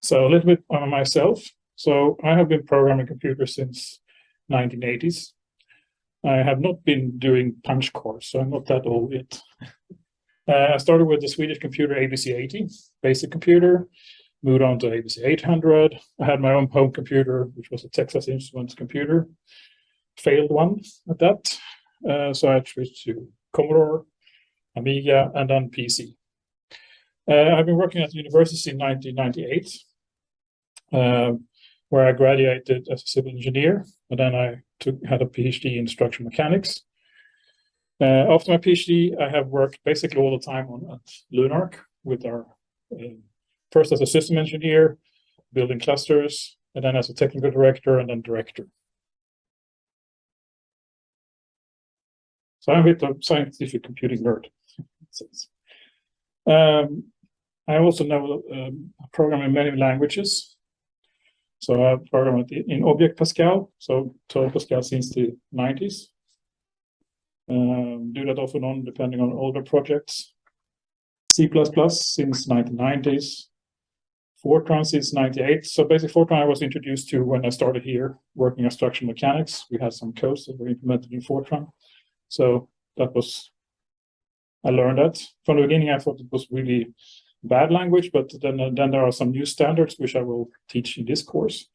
So a little bit on myself. So I have been programming computers since 1980s. I have not been doing punch cards, so I'm not that old yet. I started with the Swedish computer ABC80, basic computer, moved on to ABC800. I had my own home computer, which was a Texas Instruments computer, failed one at that. So I switched to Commodore, Amiga, and then PC. I've been working at the university in 1998, where I graduated as a civil engineer, and then I had a PhD in structural mechanics. After my PhD, I have worked basically all the time at Lunark with our first as a system engineer, building clusters, and then as a technical director, and then director. So I'm a bit of scientific computing nerd. I also know program in many languages. So I've programmed in Object Pascal, so Turbo Pascal since the 90s. Do that off and on depending on older projects. C++ since 1990s. Fortran since 98. So basically Fortran I was introduced to when I started here working on structural mechanics. We had some codes that were implemented in Fortran. So that was, I learned that. From the beginning I thought it was really bad language, but then there are some new standards which I will teach in this course,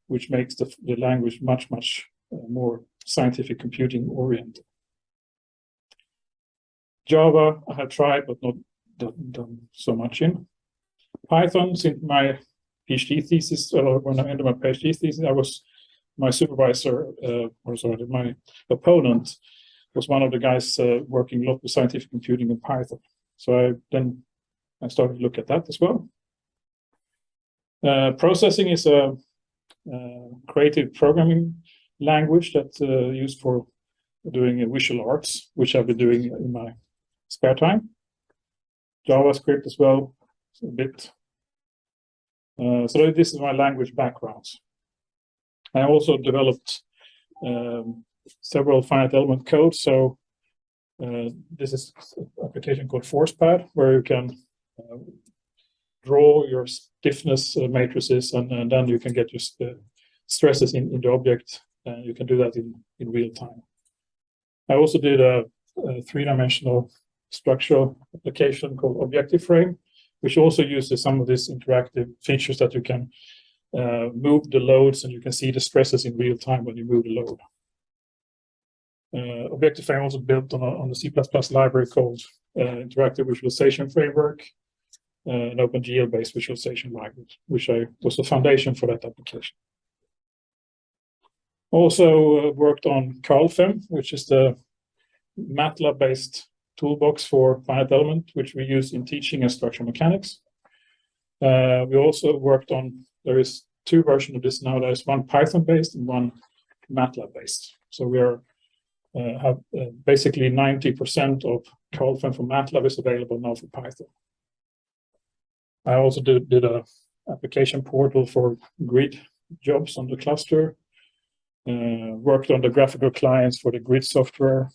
which makes the language much more scientific computing oriented. Java I have tried but not done so much in. Python, since my PhD thesis, or when I ended my PhD thesis, I was my supervisor, my opponent was one of the guys working a lot with scientific computing in Python. So I started to look at that as well. Processing is a creative programming language that's used for doing visual arts, which I've been doing in my spare time. JavaScript as well, a bit. So this is my language backgrounds. I also developed several finite element codes. So this is an application called ForcePad, where you can draw your stiffness matrices, and then you can get your stresses in the object. You can do that in real time. I also did a three-dimensional structural application called Objective Frame, which also uses some of these interactive features that you can move the loads and you can see the stresses in real time when you move the load. Objective Frame also built on a C++ library called Interactive Visualization Framework, an OpenGL-based visualization library, which was the foundation for that application. Also worked on CarlFem, which is the MATLAB-based toolbox for finite element, which we use in teaching and structural mechanics. We also worked on, there is two versions of this now. There's one Python-based and one MATLAB-based. So we have basically 90% of CarlFem for MATLAB is available now for Python. I also did a application portal for grid jobs on the cluster. Worked on the graphical clients for the grid software.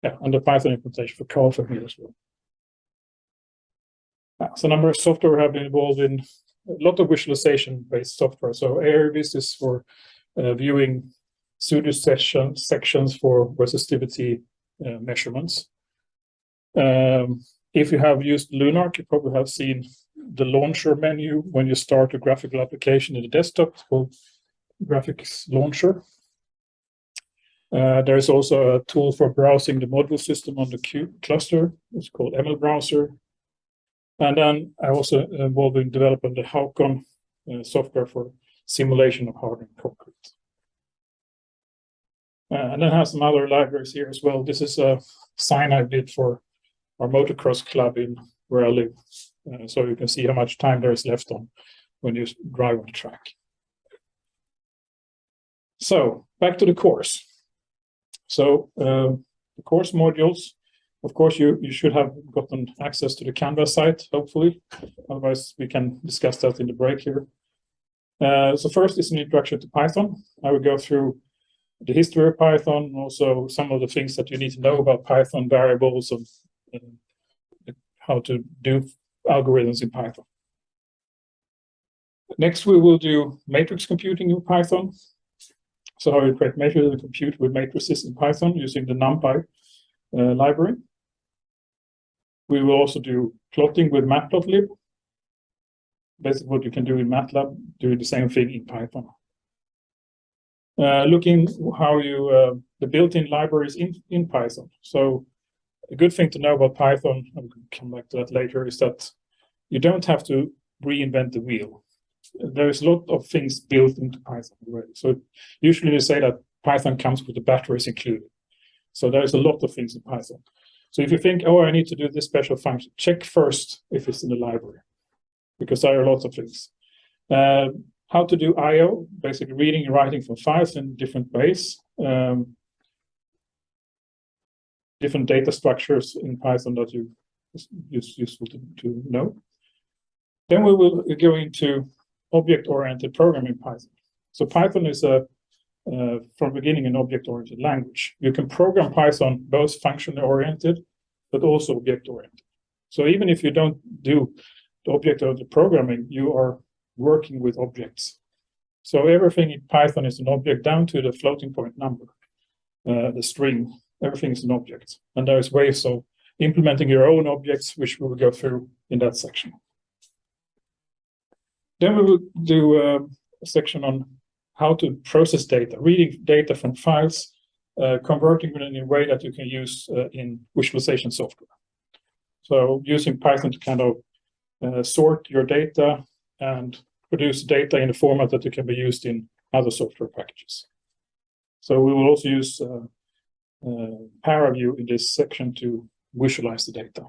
Yeah, and the Python implementation for CarlFem here as well. So a number of software have been involved in a lot of visualization-based software. So AirVis is for viewing pseudo sections for resistivity measurements. If you have used Lunark, you probably have seen the launcher menu when you start a graphical application in the desktop. It's called Graphics Launcher. There is also a tool for browsing the module system on the Cube cluster. It's called ML Browser. And then I also involved in developing the Haucon software for simulation of hardened concrete. And then I have some other libraries here as well. This is a sign I did for our motocross club in where I live. So you can see how much time there is left on when you drive on the track. So back to the course. So the course modules, of course, you should have gotten access to the Canvas site, hopefully. Otherwise, we can discuss that in the break here. So first is an introduction to Python. I will go through the history of Python, and also some of the things that you need to know about Python variables and how to do algorithms in Python. Next, we will do matrix computing in Python. So how you create matrices and compute with matrices in Python using the NumPy library. We will also do plotting with matplotlib. Basically what you can do in MATLAB, doing the same thing in Python. Looking how you, the built-in libraries in Python. So a good thing to know about Python, and we'll come back to that later, is that you don't have to reinvent the wheel. There's a lot of things built into Python already. So usually they say that Python comes with the batteries included. So there's a lot of things in Python. So if you think, oh, I need to do this special function, check first if it's in the library, because there are lots of things. How to do I/O, basically reading and writing from files in different ways. Different data structures in Python that is useful to know. Then we will go into object-oriented programming in Python. So Python is from beginning an object-oriented language. You can program Python both functional-oriented, but also object-oriented. So even if you don't do the object-oriented programming, you are working with objects. So everything in Python is an object down to the floating point number, the string. Everything is an object. And there's ways of implementing your own objects, which we will go through in that section. Then we will do a section on how to process data, reading data from files, converting it in a way that you can use in visualization software. So using Python to kind of sort your data and produce data in a format that can be used in other software packages. So we will also use ParaView in this section to visualize the data.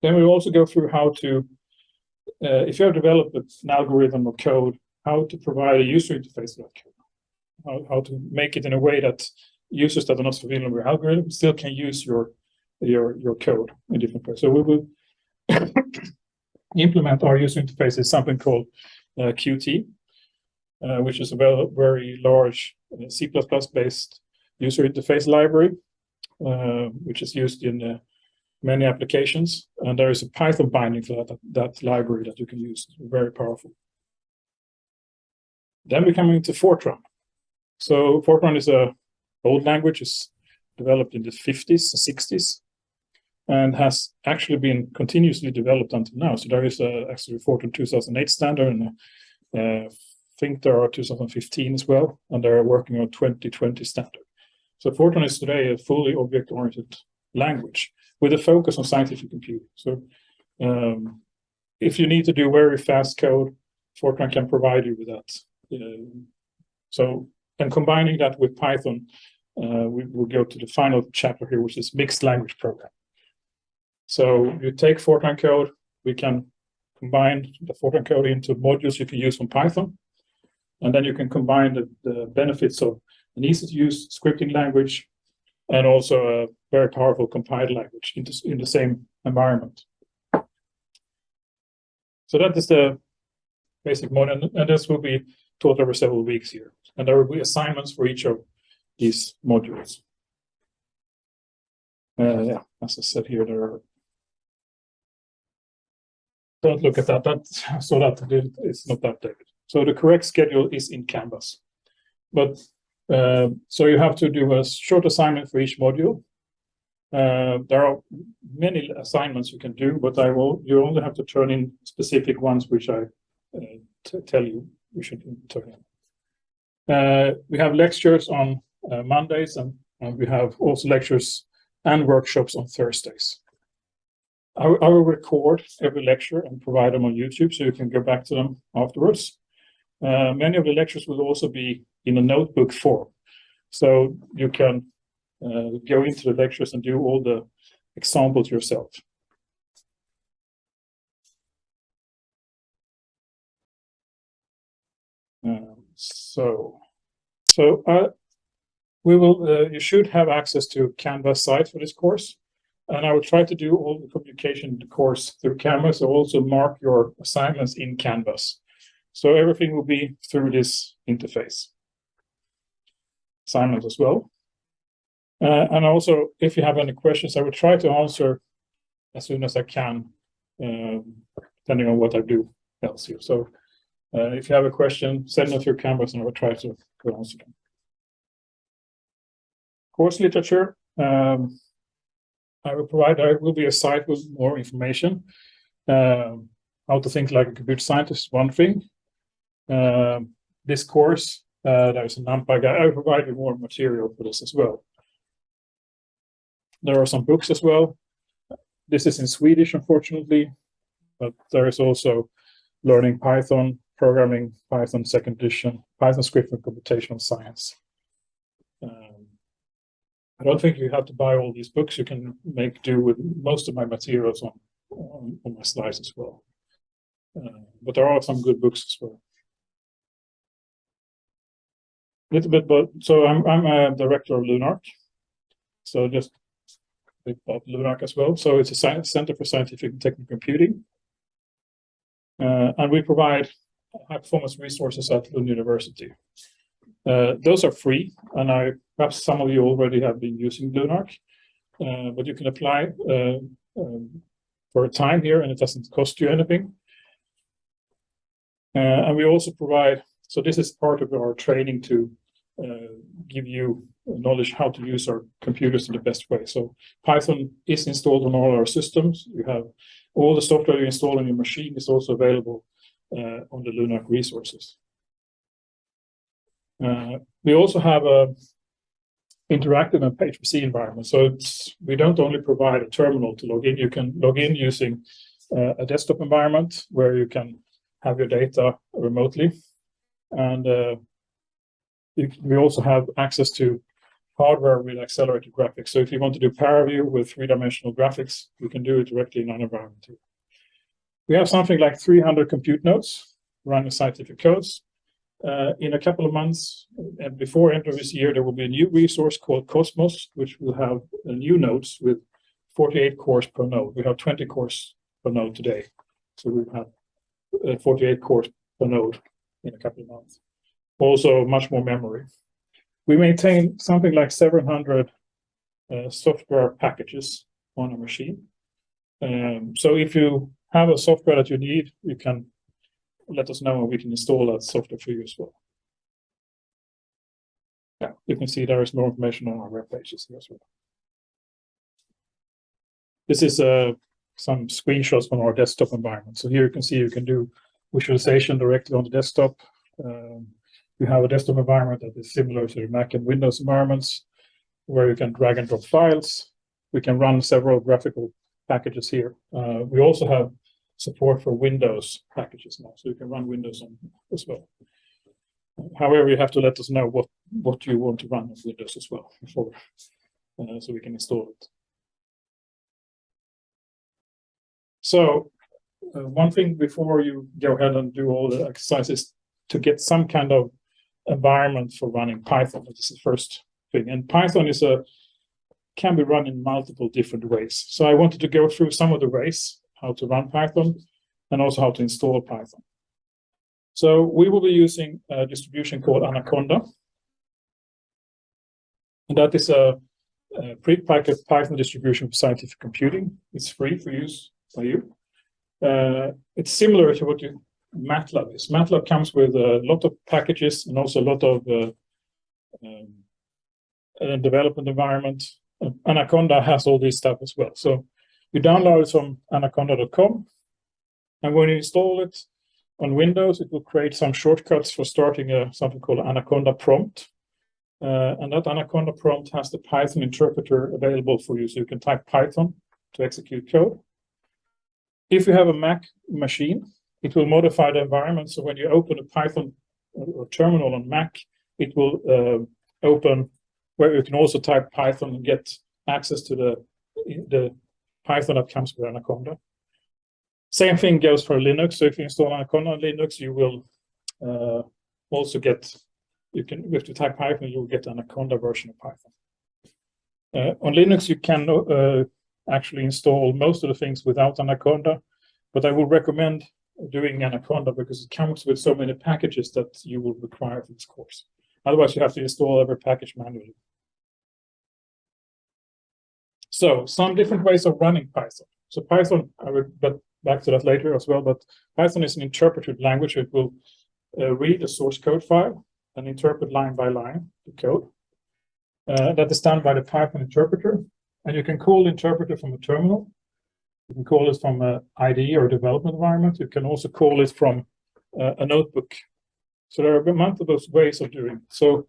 Then we will also go through how to, if you have developed an algorithm or code, how to provide a user interface for that code. How to make it in a way that users that are not familiar with algorithm still can use your code in different ways. So we will implement our user interface is something called Qt, which is a very large C++ based user interface library, which is used in many applications. And there is a Python binding for that library that you can use. It's very powerful. Then we come into Fortran. So Fortran is an old language. It's developed in the 50s and 60s. And has actually been continuously developed until now. So there is actually a Fortran 2008 standard, and I think there are 2015 as well, and they're working on 2020 standard. So Fortran is today a fully object-oriented language with a focus on scientific computing. So if you need to do very fast code, Fortran can provide you with that. And combining that with Python, we will go to the final chapter here, which is mixed language programming. So you take Fortran code, we can combine the Fortran code into modules you can use from Python. And then you can combine the benefits of an easy-to-use scripting language and also a very powerful compiled language in the same environment. So that is the basic model, and this will be taught over several weeks here. And there will be assignments for each of these modules. Yeah, as I said here, there are. Don't look at that. It's not updated. So the correct schedule is in Canvas. But so you have to do a short assignment for each module. There are many assignments you can do, but you only have to turn in specific ones which I tell you should turn in. We have lectures on Mondays, and we have also lectures and workshops on Thursdays. I will record every lecture and provide them on YouTube, so you can go back to them afterwards. Many of the lectures will also be in a notebook form, so you can go into the lectures and do all the examples yourself. You should have access to Canvas site for this course. And I will try to do all the communication in the course through Canvas. So also mark your assignments in Canvas. So everything will be through this interface. Assignments as well. And also, if you have any questions, I will try to answer as soon as I can, depending on what I do else here. So if you have a question, send them through Canvas and I will try to answer them. Course literature. I will be a site with more information. How to think like a computer scientist is one thing. This course, there's a NumPy guide. I will provide you more material for this as well. There are some books as well. This is in Swedish, unfortunately, but there is also Learning Python, Programming Python 2nd edition, Python Script and Computational Science. I don't think you have to buy all these books. You can make do with most of my materials on my slides as well. But there are some good books as well. Little bit, but so I'm a director of Lunark. So just a bit about Lunark as well. So it's a Center for Scientific and Technical Computing. And we provide high-performance resources at Lund University. Those are free, and perhaps some of you already have been using Lunark, but you can apply for a time here, and it doesn't cost you anything. And we also provide, so this is part of our training to give you knowledge how to use our computers in the best way. So Python is installed on all our systems. You have all the software you install on your machine is also available on the Lunark resources. We also have a interactive and PagePC environment. So we don't only provide a terminal to log in. You can log in using a desktop environment where you can have your data remotely. And we also have access to hardware with accelerated graphics. So if you want to do ParaView with 3-dimensional graphics, you can do it directly in our environment too. We have something like 300 compute nodes running scientific codes. In a couple of months, and before end of this year, there will be a new resource called Cosmos, which will have new nodes with 48 cores per node. We have 20 cores per node today. So we have 48 cores per node in a couple of months. Also much more memory. We maintain something like 700 software packages on a machine. So if you have a software that you need, you can let us know and we can install that software for you as well. Yeah, you can see there is more information on our web pages here as well. This is some screenshots from our desktop environment. So here you can see you can do visualization directly on the desktop. We have a desktop environment that is similar to the Mac and Windows environments, where you can drag and drop files. We can run several graphical packages here. We also have support for Windows packages now, so you can run Windows on as well. However, you have to let us know what you want to run on Windows as well before, so we can install it. So one thing before you go ahead and do all the exercises to get some kind of environment for running Python. This is the first thing. And Python can be run in multiple different ways. So I wanted to go through some of the ways how to run Python and also how to install Python. So we will be using a distribution called Anaconda. And that is a pre-packaged Python distribution for scientific computing. It's free for use by you. It's similar to what MATLAB is. MATLAB comes with a lot of packages and also a lot of development environment. Anaconda has all this stuff as well. So you download it from anaconda.com, and when you install it on Windows, it will create some shortcuts for starting something called Anaconda prompt. And that Anaconda prompt has the Python interpreter available for you, so you can type Python to execute code. If you have a Mac machine, it will modify the environment. So when you open a Python or terminal on Mac, it will open where you can also type Python and get access to the Python that comes with Anaconda. Same thing goes for Linux. So if you install Anaconda on Linux, you will also get, if you type Python, you'll get an Anaconda version of Python. On Linux, you can actually install most of the things without Anaconda, but I would recommend doing Anaconda because it comes with so many packages that you will require for this course. Otherwise, you have to install every package manually. So some different ways of running Python. So Python, but back to that later as well. But Python is an interpreted language. It will read a source code file and interpret line by line the code. That is done by the Python interpreter. And you can call the interpreter from a terminal. You can call it from an IDE or development environment. You can also call it from a notebook. So there are multiple ways of doing it. So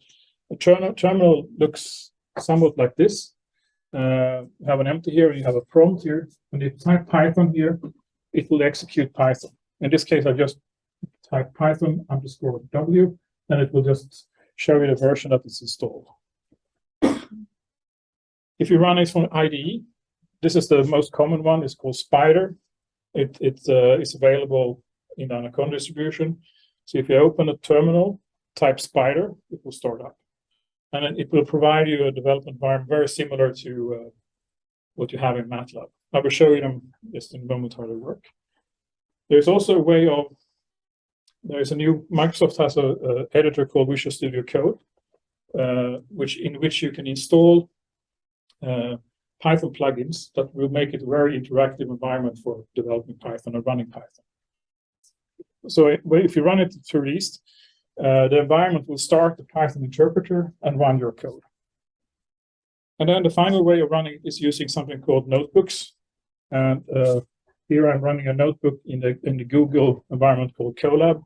a terminal looks somewhat like this. You have an empty here, and you have a prompt here. When you type Python here, it will execute Python. In this case, I just type Python_W, and it will just show you the version that is installed. If you run it from IDE, this is the most common one. It's called Spider. It is available in the Anaconda distribution. So if you open a terminal, type Spider, it will start up. And then it will provide you a development environment very similar to what you have in MATLAB. I will show you them just in a moment how they work. There's also a way of, Microsoft has a editor called Visual Studio Code, in which you can install Python plugins that will make it a very interactive environment for developing Python and running Python. So if you run it through these, the environment will start the Python interpreter and run your code. And then the final way of running is using something called notebooks. And here I'm running a notebook in the Google environment called Colab.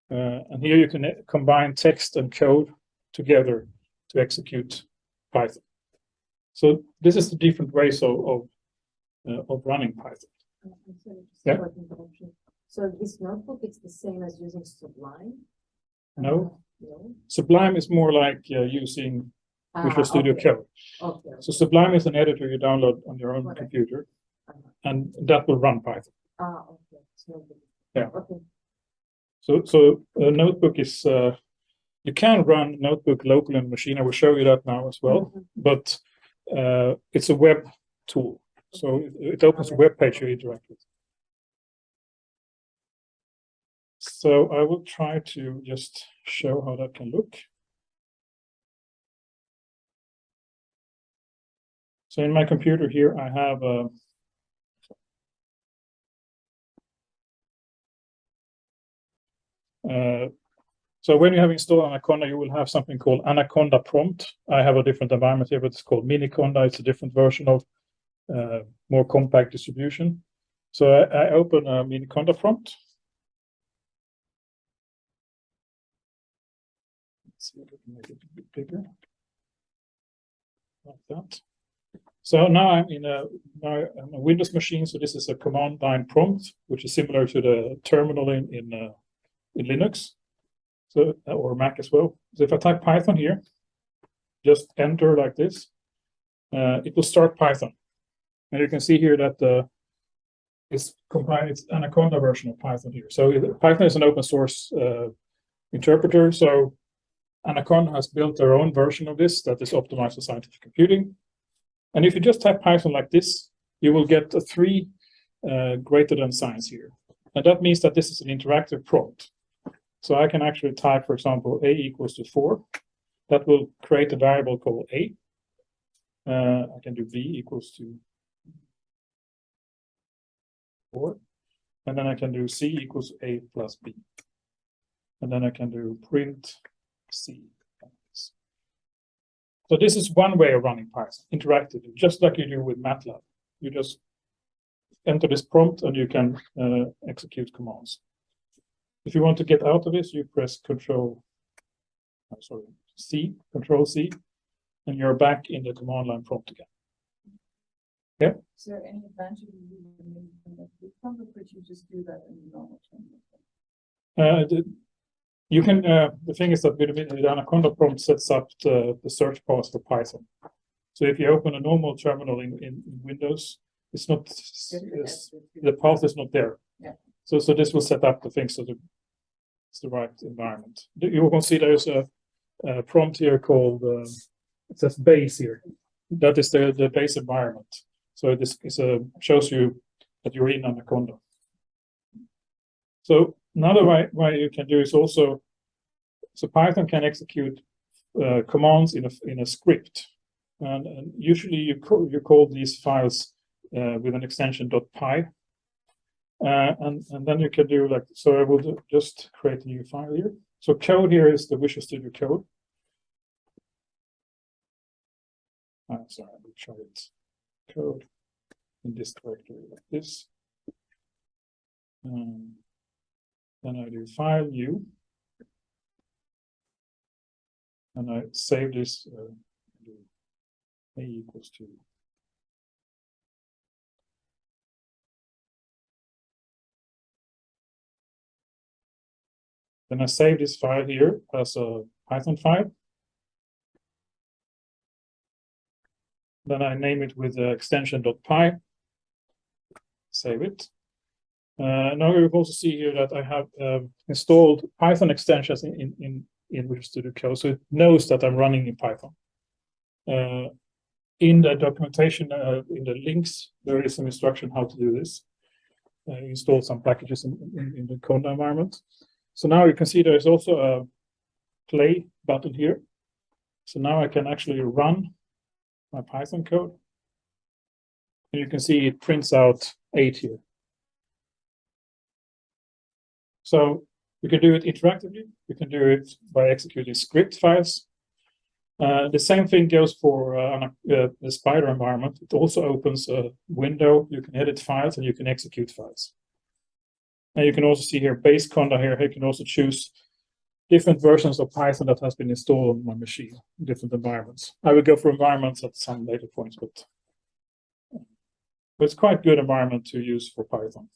And here you can combine text and code together to execute Python. So this is the different ways of running Python. Yeah. So this notebook, it's the same as using Sublime? No. No. Sublime is more like using Visual Studio Code. Okay. So Sublime is an editor you download on your own computer, and that will run Python. Okay. So, yeah. Okay. So a notebook is you can run notebook locally on the machine. I will show you that now as well. But it's a web tool, so it opens a web page you interact with. So I will try to just show how that can look. So in my computer here, I have so when you have installed Anaconda, you will have something called Anaconda prompt. I have a different environment here, but it's called Miniconda. It's a different version of more compact distribution. So I open a Miniconda prompt. Let's see if I can make it a bit bigger, like that. So now I'm in a Windows machine. So this is a command line prompt, which is similar to the terminal in Linux, so or Mac as well. So if I type Python here, just enter like this, it will start Python, and you can see here that it's Anaconda version of Python here. So Python is an open source interpreter. So Anaconda has built their own version of this that is optimized for scientific computing. And if you just type Python like this, you will get a 3 greater than signs here. And that means that this is an interactive prompt. So I can actually type, for example, a equals to 4. That will create a variable called a. I can do b equals to 4. And then I can do c equals a plus b. And then I can do print c. So this is one way of running Python, interactively, just like you do with MATLAB. You just enter this prompt and you can execute commands. If you want to get out of this, you press Control C, and you're back in the command line prompt again. Yeah. Is there any advantage of using the prompt, or could you just do that in the normal terminal? You can. The thing is that with the Anaconda prompt sets up the search path for Python. So if you open a normal terminal in Windows, it's not the path is not there. Yeah. So this will set up the things so it's the right environment. You can see there's a prompt here called it says base here. That is the base environment. So this shows you that you're in Anaconda. So another way you can do is also, so Python can execute commands in a script, and usually you call these files with an extension .py, And then you can do like, so I will just create a new file here. So code here is the Visual Studio Code. Sorry, I will try it. Code in this directory like this. Then I do file new. And I save this a equals to. Then I save this file here as a Python file. Then I name it with extension.py. Save it. Now you also see here that I have installed Python extensions in Visual Studio Code, so it knows that I'm running in Python. In the documentation, in the links, there is some instruction how to do this. Install some packages in the Conda environment. So now you can see there is also a play button here. So now I can actually run my Python code. And you can see it prints out 8 here. So you can do it interactively. You can do it by executing script files. The same thing goes for the Spider environment. It also opens a window. You can edit files and you can execute files. And you can also see here base conda here. You can also choose different versions of Python that has been installed on my machine, different environments. I will go for environments at some later points, but it's quite a good environment to use for Python.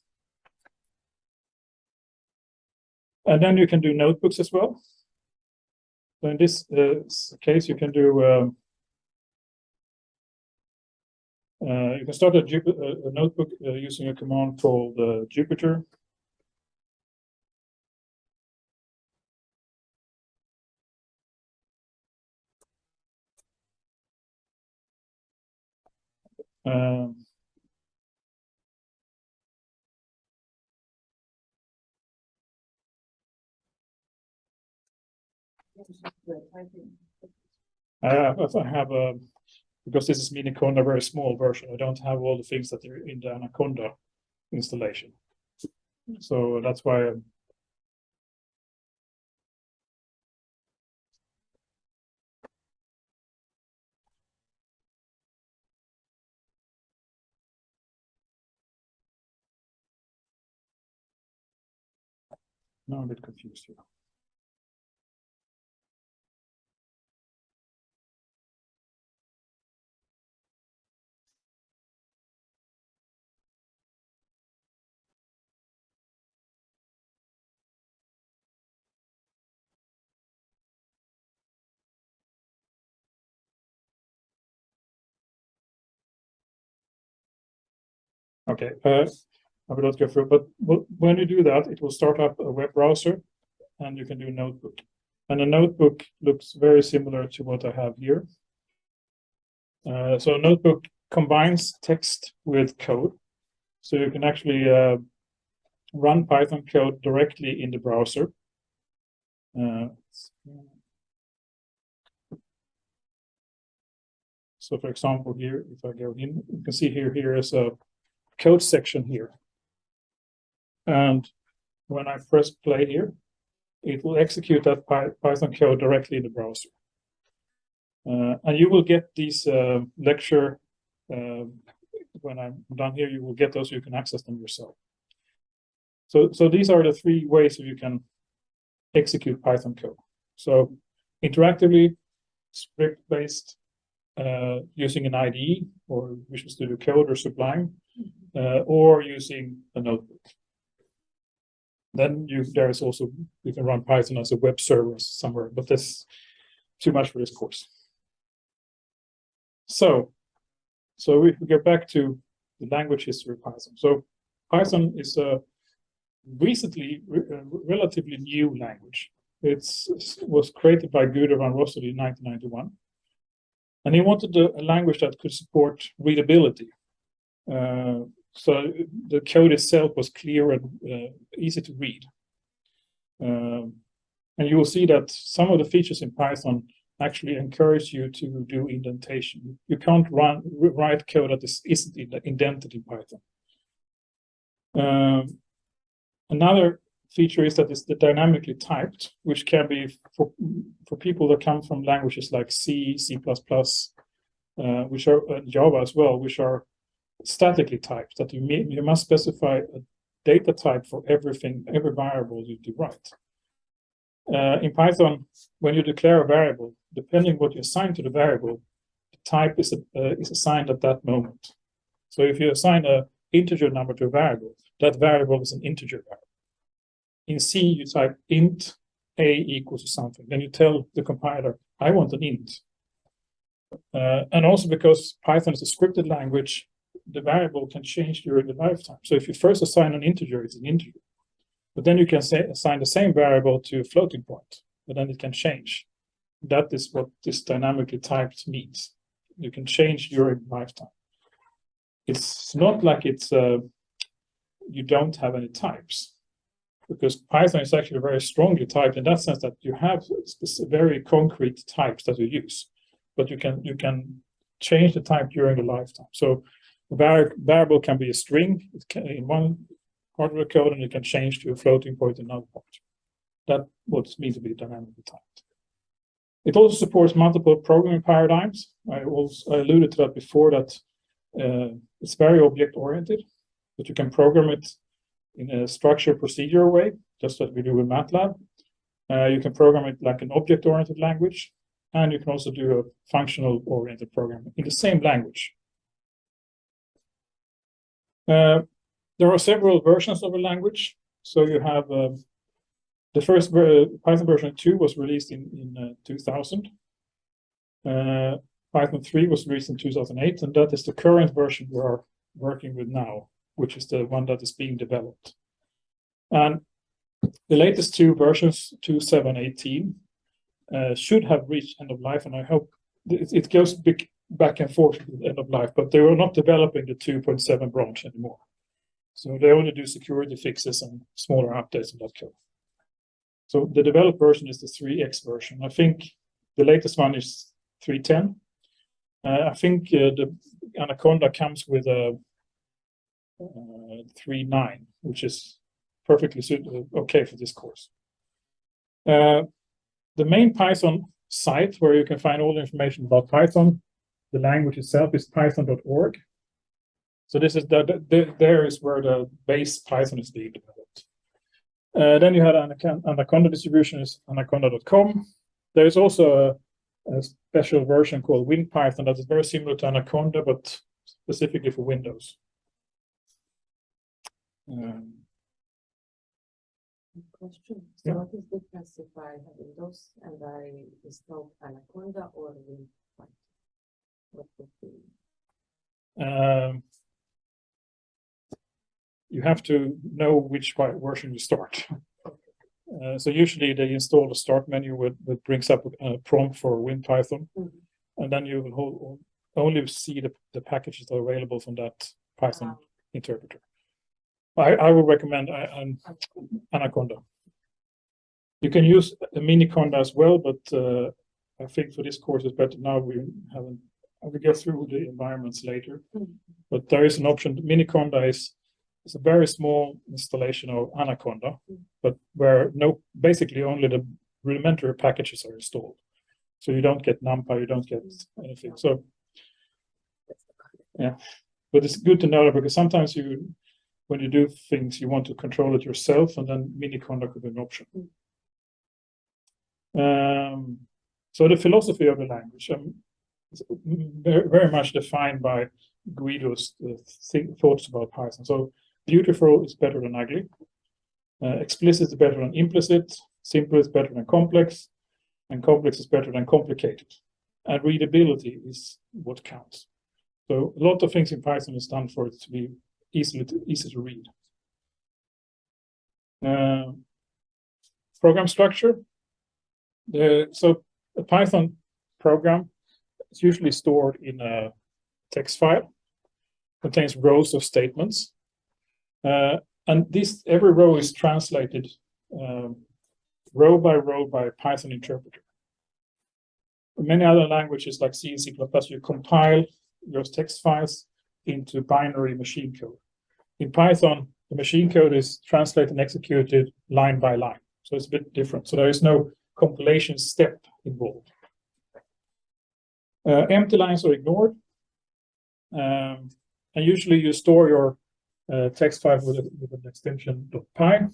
And then you can do notebooks as well. So in this case, you can do you can start a notebook using a command called Jupyter. I have a, because this is Miniconda, a very small version. I don't have all the things that are in the Anaconda installation. So that's why now I'm a bit confused here. Okay, I will not go through, but when you do that, it will start up a web browser and you can do notebook. And a notebook looks very similar to what I have here. So a notebook combines text with code. So you can actually run Python code directly in the browser. So for example, here, if I go in, you can see here is a code section here. And when I press play here, it will execute that Python code directly in the browser. And you will get these lecture, when I'm done here, you will get those, you can access them yourself. So these are the 3 ways that you can execute Python code. So interactively, script-based, using an IDE or Visual Studio Code or Sublime, or using a notebook. Then there is also, you can run Python as a web server somewhere, but that's too much for this course. So if we get back to the language history of Python. So Python is a recently relatively new language. It was created by Guido van Rossum in 1991. And he wanted a language that could support readability. So the code itself was clear and easy to read. And you will see that some of the features in Python actually encourage you to do indentation. You can't write code that isn't indented in Python. Another feature is that it's dynamically typed, which can be for people that come from languages like C, C++, which are Java as well, which are statically typed, that you must specify a data type for everything, every variable you do write. In Python, when you declare a variable, depending what you assign to the variable, the type is assigned at that moment. So if you assign an integer number to a variable, that variable is an integer variable. In C, you type int a equals to something. Then you tell the compiler, I want an int. And also because Python is a scripted language, the variable can change during the lifetime. So if you first assign an integer, it's an integer. But then you can assign the same variable to a floating point, but then it can change. That is what this dynamically typed means. You can change during lifetime. It's not like it's you don't have any types, because Python is actually very strongly typed in that sense that you have very concrete types that you use, but you can change the type during the lifetime. So a variable can be a string in one part of the code, and it can change to a floating point in another part. That's what it means to be dynamically typed. It also supports multiple programming paradigms. I alluded to that before, that it's very object-oriented, but you can program it in a structured procedural way, just as we do with MATLAB. You can program it like an object-oriented language, and you can also do a functional-oriented programming in the same language. There are several versions of a language. So you have the first Python version 2 was released in 2000. Python 3 was released in 2008, and that is the current version we are working with now, which is the one that is being developed. And the latest two versions, 2.7, 18, should have reached end of life, and I hope it goes back and forth to the end of life, but they were not developing the 2.7 branch anymore. So they only do security fixes and smaller updates in that code. So the developed version is the 3x version. I think the latest one is 3.10. I think the Anaconda comes with a 3.9, which is perfectly okay for this course. The main Python site where you can find all the information about Python, the language itself, is python.org. So this is there is where the base Python is being developed. Then you had Anaconda distribution is anaconda.com. There is also a special version called WinPython that is very similar to Anaconda, but specifically for Windows. Question. So Yeah. what is the difference if I have Windows and I install Anaconda or WinPython? What would be? You have to know which version you start. So usually they install the start menu that brings up a prompt for WinPython, and then you will only see the packages that are available from that Python interpreter. I would recommend Anaconda. You can use a Miniconda as well, but I think for this course it's better now. We go through the environments later, but there is an option. Miniconda is a very small installation of Anaconda, but where basically only the rudimentary packages are installed. So you don't get NumPy, you don't get anything. So yeah, but it's good to know that, because sometimes when you do things, you want to control it yourself, and then Miniconda could be an option. So the philosophy of the language is very much defined by Guido's thoughts about Python. So beautiful is better than ugly. Explicit is better than implicit. Simple is better than complex. And complex is better than complicated. And readability is what counts. So a lot of things in Python is done for it to be easy to read. Program structure. So a Python program is usually stored in a text file. Contains rows of statements. And every row is translated row by row by a Python interpreter. In many other languages like C and C++, you compile those text files into binary machine code. In Python, the machine code is translated and executed line by line. So it's a bit different. So there is no compilation step involved. Empty lines are ignored. And usually you store your text file with an extension .py.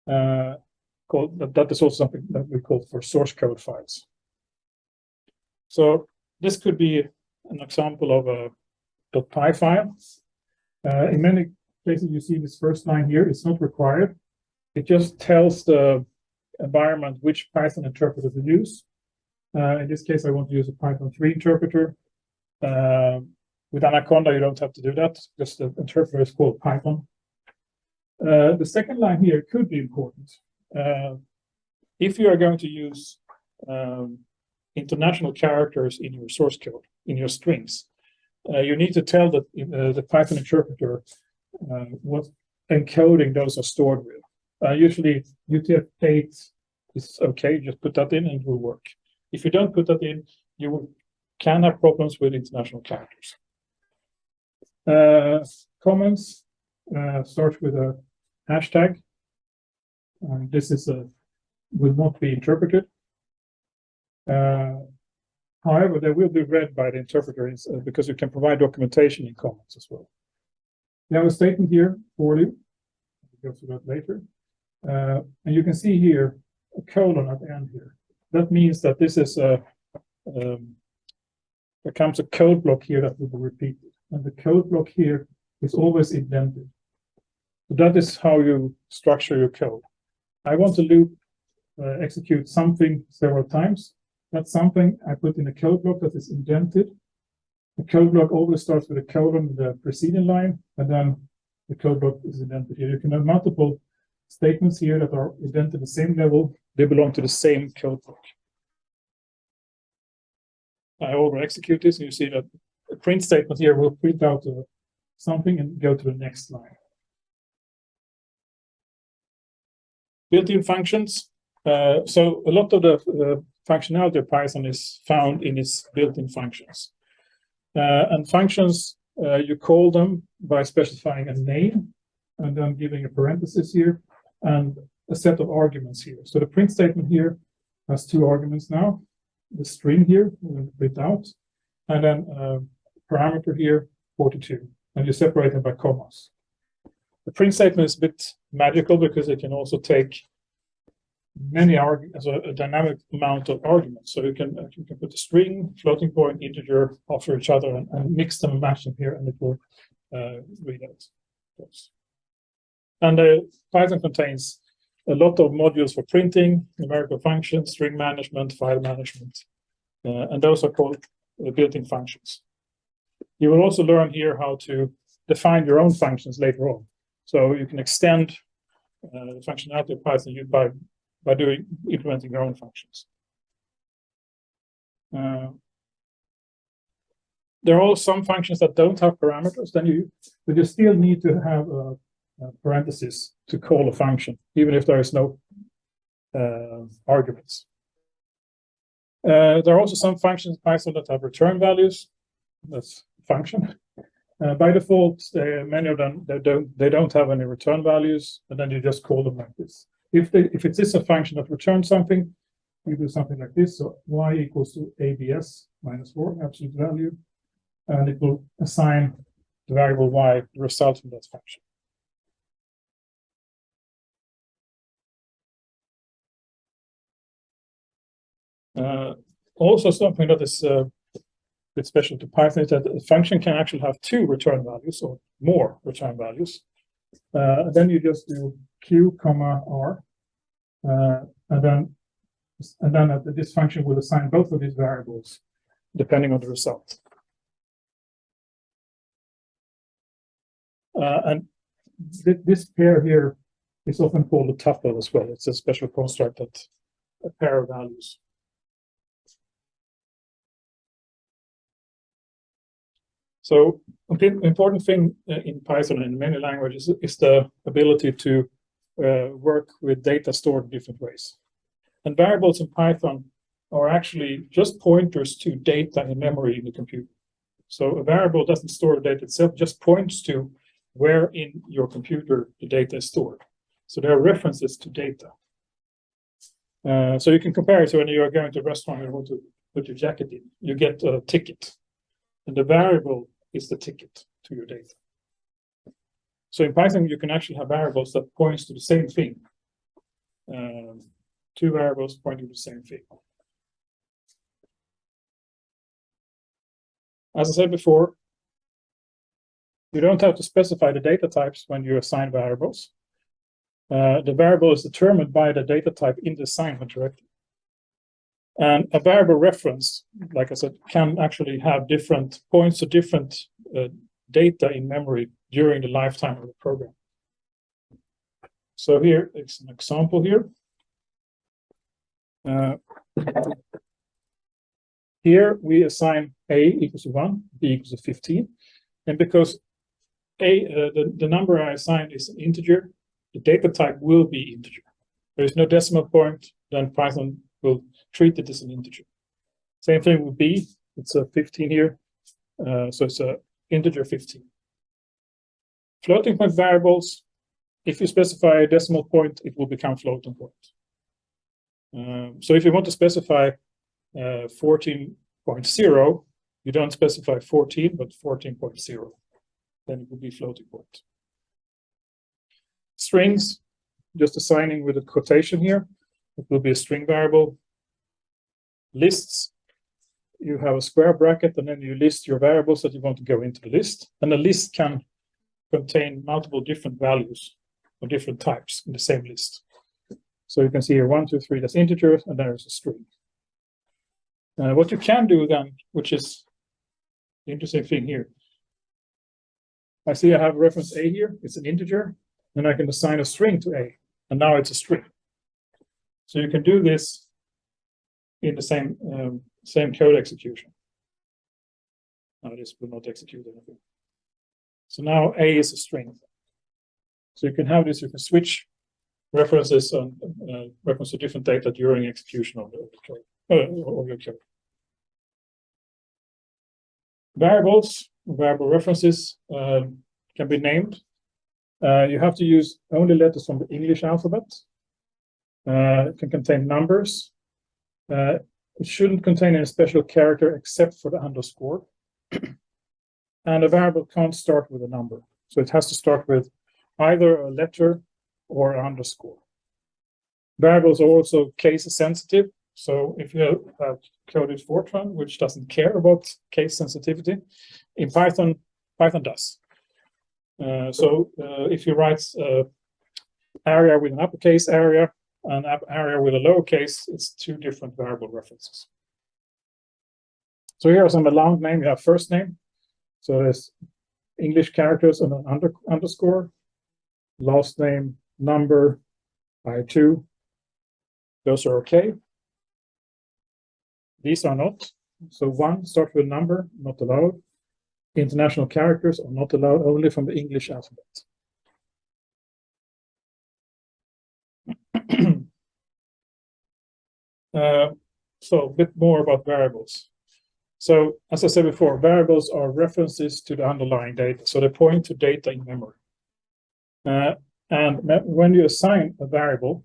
That is also something that we call for source code files. So this could be an example of a .py file. In many places you see this first line here, it's not required. It just tells the environment which Python interpreter to use. In this case, I want to use a Python 3 interpreter. With Anaconda, you don't have to do that, because the interpreter is called Python. The second line here could be important. If you are going to use international characters in your source code, in your strings, you need to tell the Python interpreter what encoding those are stored with. Usually UTF-8 is okay, just put that in and it will work. If you don't put that in, you can have problems with international characters. Comments start with a hashtag. This is will not be interpreted. However, they will be read by the interpreter because you can provide documentation in comments as well. We have a statement here for you. We'll go through that later. And you can see here a colon at the end here. That means that this is there comes a code block here that will be repeated. And the code block here is always indented. So that is how you structure your code. I want to loop execute something several times. That's something I put in a code block that is indented. The code block always starts with a colon in the preceding line, and then the code block is indented here. You can have multiple statements here that are indented at the same level. They belong to the same code block. I over execute this, and you see that the print statement here will print out something and go to the next line. Built-in functions. So a lot of the functionality of Python is found in its built-in functions. And functions, you call them by specifying a name and then giving a parenthesis here and a set of arguments here. So the print statement here has two arguments now. The string here will print out, and then parameter here, 42, and you separate them by commas. The print statement is a bit magical because it can also take many arguments, a dynamic amount of arguments. So you can put a string, floating point, integer after each other and mix them and match them here, and it will read out. And Python contains a lot of modules for printing, numerical functions, string management, file management, and those are called built-in functions. You will also learn here how to define your own functions later on. So you can extend the functionality of Python by implementing your own functions. There are also some functions that don't have parameters, but you still need to have a parenthesis to call a function, even if there is no arguments. There are also some functions in Python that have return values. That's function. By default, many of them they don't have any return values, and then you just call them like this. If it is a function that returns something, you do something like this. So y equals to abs minus 4 absolute value, and it will assign the variable y the result from that function. Also, something that is a bit special to Python is that a function can actually have two return values or more return values. And then you just do q comma r, and then this function will assign both of these variables depending on the result. And this pair here is often called a tuple as well. It's a special construct that a pair of values. So an important thing in Python and in many languages is the ability to work with data stored in different ways. And variables in Python are actually just pointers to data in memory in the computer. So a variable doesn't store the data itself, just points to where in your computer the data is stored. So there are references to data. So you can compare it to when you are going to a restaurant and you want to put your jacket in. You get a ticket, and the variable is the ticket to your data. So in Python, you can actually have variables that points to the same thing. Two variables pointing to the same thing. As I said before, you don't have to specify the data types when you assign variables. The variable is determined by the data type in the assignment directly. And a variable reference, like I said, can actually have different points to different data in memory during the lifetime of the program. So here is an example here. Here we assign A equals to 1, B equals to 15. And because the number I assigned is an integer, the data type will be integer. There is no decimal point, then Python will treat it as an integer. Same thing with B, it's a 15 here, so it's a integer 15. Floating point variables, if you specify a decimal point, it will become floating point. So if you want to specify 14.0, you don't specify 14, but 14.0. Then it will be floating point. Strings, just assigning with a quotation here, it will be a string variable. Lists, you have a square bracket, and then you list your variables that you want to go into the list. And a list can contain multiple different values or different types in the same list. So you can see here 1, 2, 3, that's integers, and there's a string. What you can do then, which is the interesting thing here, I see I have reference A here, it's an integer, and I can assign a string to A, and now it's a string. So you can do this in the same code execution. Now this will not execute anything. So now A is a string. So you can have this, you can switch references on reference to different data during execution of the code, of your code. Variables, variable references can be named. You have to use only letters from the English alphabet. It can contain numbers. It shouldn't contain any special character except for the underscore. And a variable can't start with a number. So it has to start with either a letter or an underscore. Variables are also case sensitive. So if you have coded Fortran, which doesn't care about case sensitivity, in Python, Python does. So if you write area with an uppercase area and area with a lowercase, it's two different variable references. So here are some allowed name. You have first name. So there's English characters and an underscore. Last name, number, I2. Those are okay. These are not. So 1 starts with number, not allowed. International characters are not allowed, only from the English alphabet. So a bit more about variables. So as I said before, variables are references to the underlying data. So they point to data in memory. And when you assign a variable,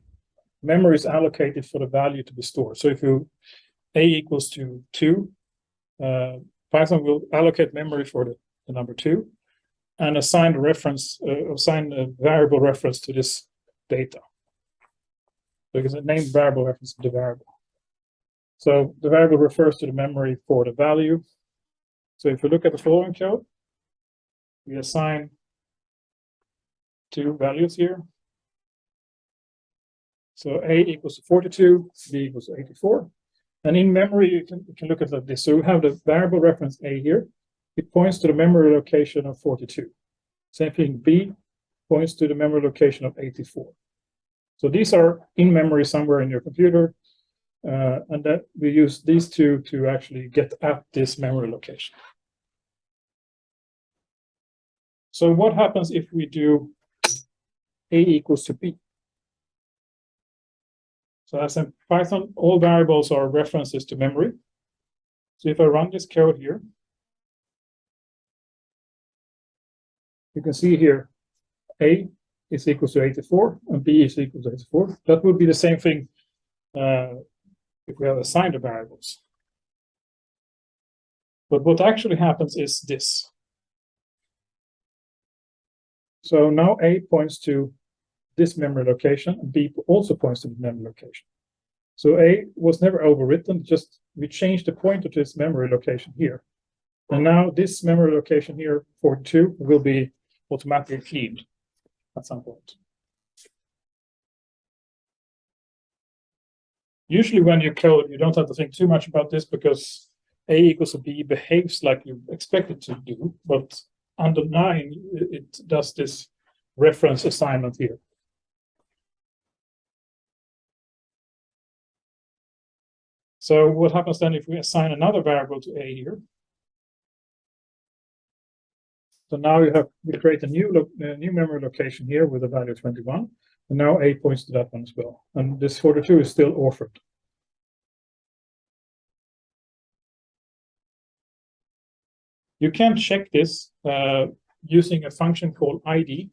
memory is allocated for the value to be stored. So if you A equals to 2, Python will allocate memory for the number 2 and assign a variable reference to this data. Because it named variable reference to the variable. So the variable refers to the memory for the value. So if you look at the following code, we assign 2 values here. So A equals to 42, B equals to 84. And in memory, you can look at this. So we have the variable reference A here. It points to the memory location of 42. Same thing, B points to the memory location of 84. So these are in memory somewhere in your computer. And that we use these two to actually get at this memory location. So what happens if we do A equals to B? So as in Python, all variables are references to memory. So if I run this code here, you can see here A is equal to 84 and B is equal to 84. That would be the same thing if we have assigned the variables. But what actually happens is this. So now A points to this memory location, and B also points to the memory location. So A was never overwritten, just we changed the pointer to its memory location here. And now this memory location here, 42, will be automatically cleaned at some point. Usually when you code, you don't have to think too much about this because A equals to B behaves like you expect it to do, but under 9, it does this reference assignment here. So what happens then if we assign another variable to A here? So now we create a new memory location here with a value of 21, and now A points to that one as well. And this 42 is still orphaned. You can check this using a function called ID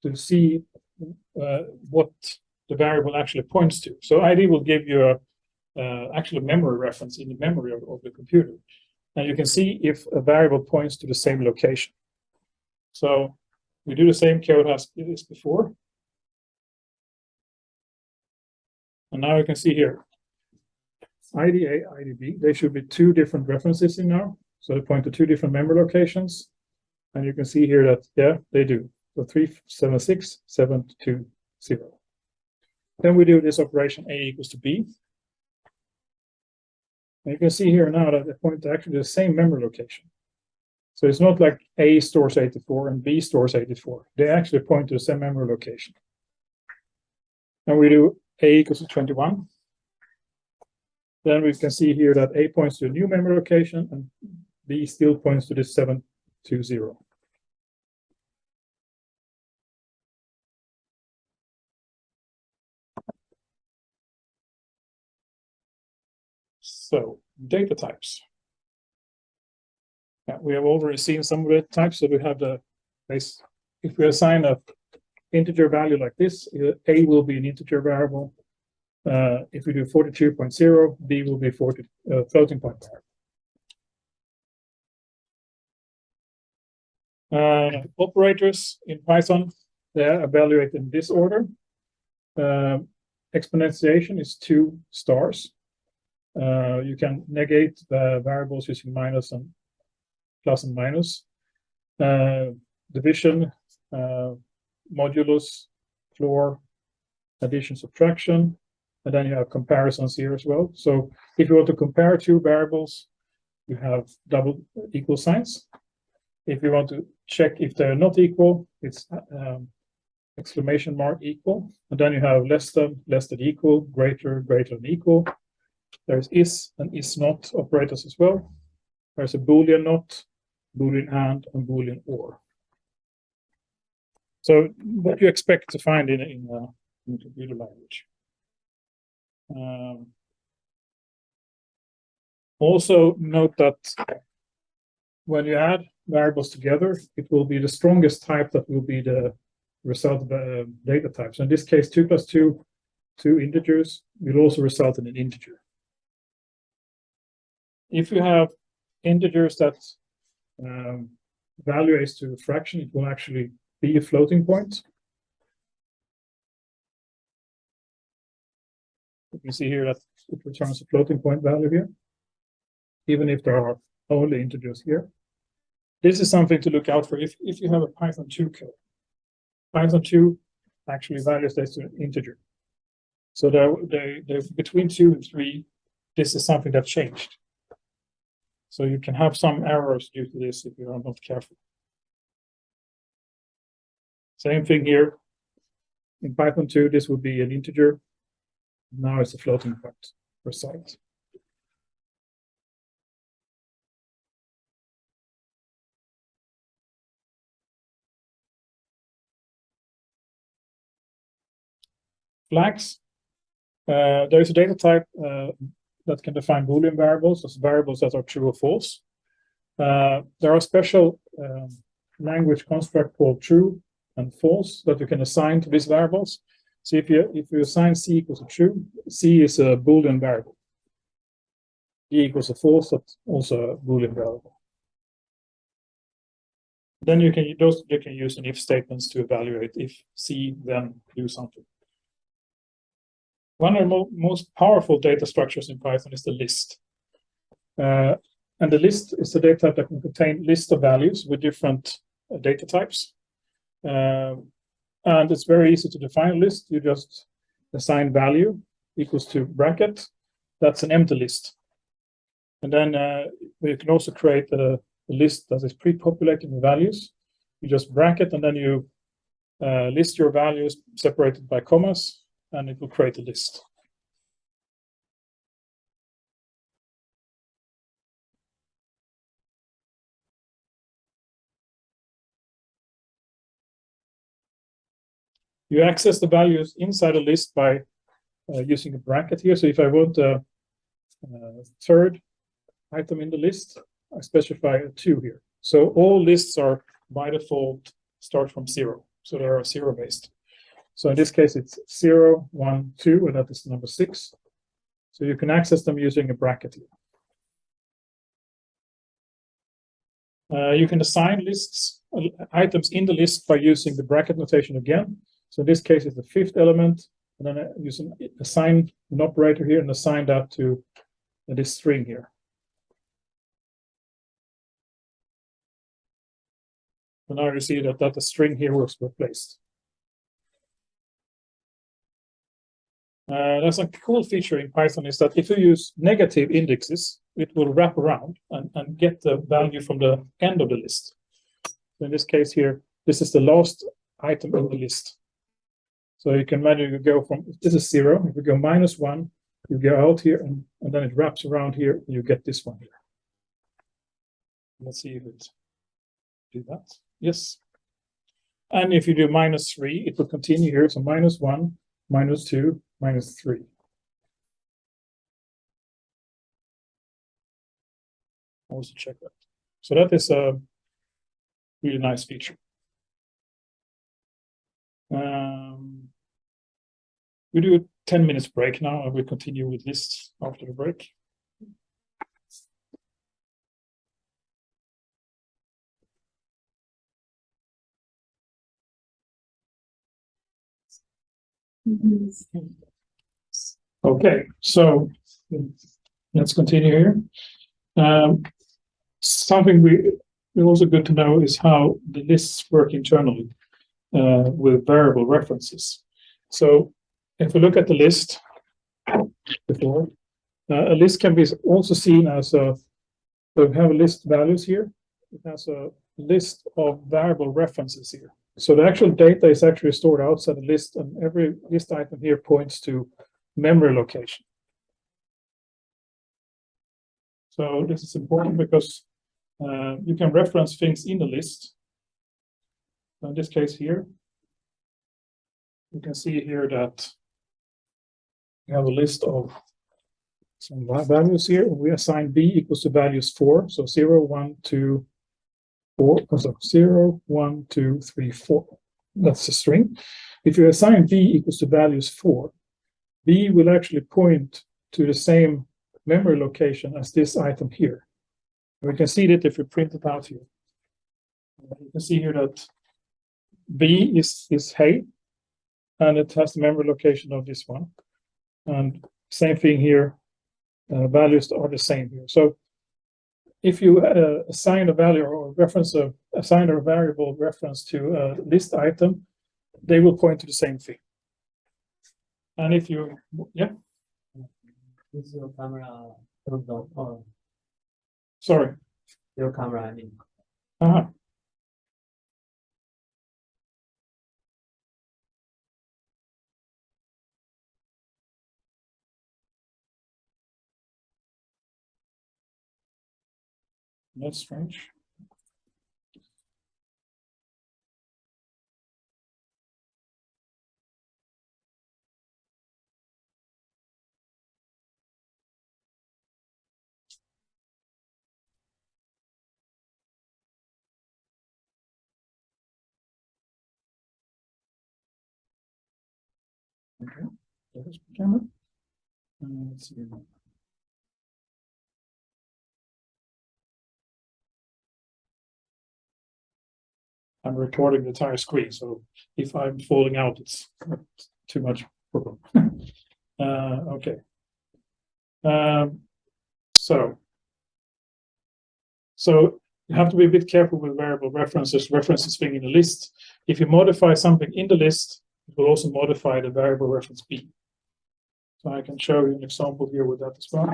to see what the variable actually points to. So ID will give you a actual memory reference in the memory of the computer. And you can see if a variable points to the same location. So we do the same code as before. And now you can see here, IDA, IDB, they should be 2 different references in now. So they point to 2 different memory locations. And you can see here that, yeah, they do. So 376, 720. Then we do this operation A equals to B. And you can see here now that they point to actually the same memory location. So it's not like A stores 84 and B stores 84. They actually point to the same memory location. And we do A equals to 21. Then we can see here that A points to a new memory location and B still points to this 720. So, data types. Yeah, we have already seen some of the types. So we have the base. If we assign a integer value like this, A will be an integer variable. If we do 42.0, B will be floating point variable. Operators in Python, they are evaluated in this order. Exponentiation is 2 stars. You can negate the variables using minus and plus and minus. Division, modulus, floor, addition, subtraction, and then you have comparisons here as well. So if you want to compare 2 variables, you have double equal signs. If you want to check if they're not equal, it's exclamation mark equal, and then you have less than equal, greater than equal. There's is and is not operators as well. There's a Boolean not, Boolean and Boolean or. So what you expect to find in computer language. Also note that when you add variables together, it will be the strongest type that will be the result of the data type. So in this case, 2 plus 2, 2 integers, will also result in an integer. If you have integers that evaluates to a fraction, it will actually be a floating point. You can see here that it returns a floating point value here, even if there are only integers here. This is something to look out for if you have a Python 2 code. Python 2 actually values this to an integer. So they're between 2 and 3, this is something that changed. So you can have some errors due to this if you are not careful. Same thing here. In Python 2, this would be an integer. Now it's a floating point result. Flags. There is a data type that can define Boolean variables as variables that are true or false. There are special language construct called true and false that you can assign to these variables. So if you assign C equals to true, C is a Boolean variable. D equals a false, that's also a Boolean variable. Then you can use an if statements to evaluate if C then do something. One of the most powerful data structures in Python is the list. And the list is a data type that can contain list of values with different data types. And it's very easy to define a list. You just assign value equals to bracket. That's an empty list. And then you can also create a list that is pre-populated with values. You just bracket and then you list your values separated by commas, and it will create a list. You access the values inside a list by using a bracket here. So if I want a third item in the list, I specify a 2 here. So all lists are by default start from 0. So they are 0 based. So in this case, it's 0, 1, 2, and that is number 6. So you can access them using a bracket here. You can assign lists, items in the list by using the bracket notation again. So in this case, it's the 5th element, and then use an assign an operator here and assign that to this string here. So now you see that the string here was replaced. There's a cool feature in Python is that if you use negative indexes, it will wrap around and get the value from the end of the list. So in this case here, this is the last item in the list. So you can imagine you go from, this is 0, if you go -1, you go out here and then it wraps around here, and you get this one here. Let's see if it do that. Yes. And if you do -3, it will continue here. So -1, -2, -3. Also check that. So that is a really nice feature. We do a 10 minutes break now, and we'll continue with lists after the break. Okay, so let's continue here. Something we also good to know is how the lists work internally with variable references. So if we look at the list before, a list can be also seen as so we have a list values here. It has a list of variable references here. So the actual data is actually stored outside the list, and every list item here points to memory location. So this is important because you can reference things in the list. In this case here, you can see here that we have a list of some values here. We assign b equals to values 4. So 0, 1, 2, 4. So 0, 1, 2, 3, 4. That's the string. If you assign b equals to values 4, b will actually point to the same memory location as this item here. And we can see that if we print it out here. You can see here that b is hey, and it has the memory location of this one. And same thing here, values are the same here. So if you assign a value or assign a variable reference to a list item, they will point to the same thing. And if you, yeah. Is your camera turned on or Sorry. your camera? I mean, That's strange. Okay, there's the camera. Let's see. I'm recording the entire screen, so if I'm falling out, it's too much problem. Okay. So you have to be a bit careful with variable references. References being in the list. If you modify something in the list, it will also modify the variable reference B. So I can show you an example here with that as well.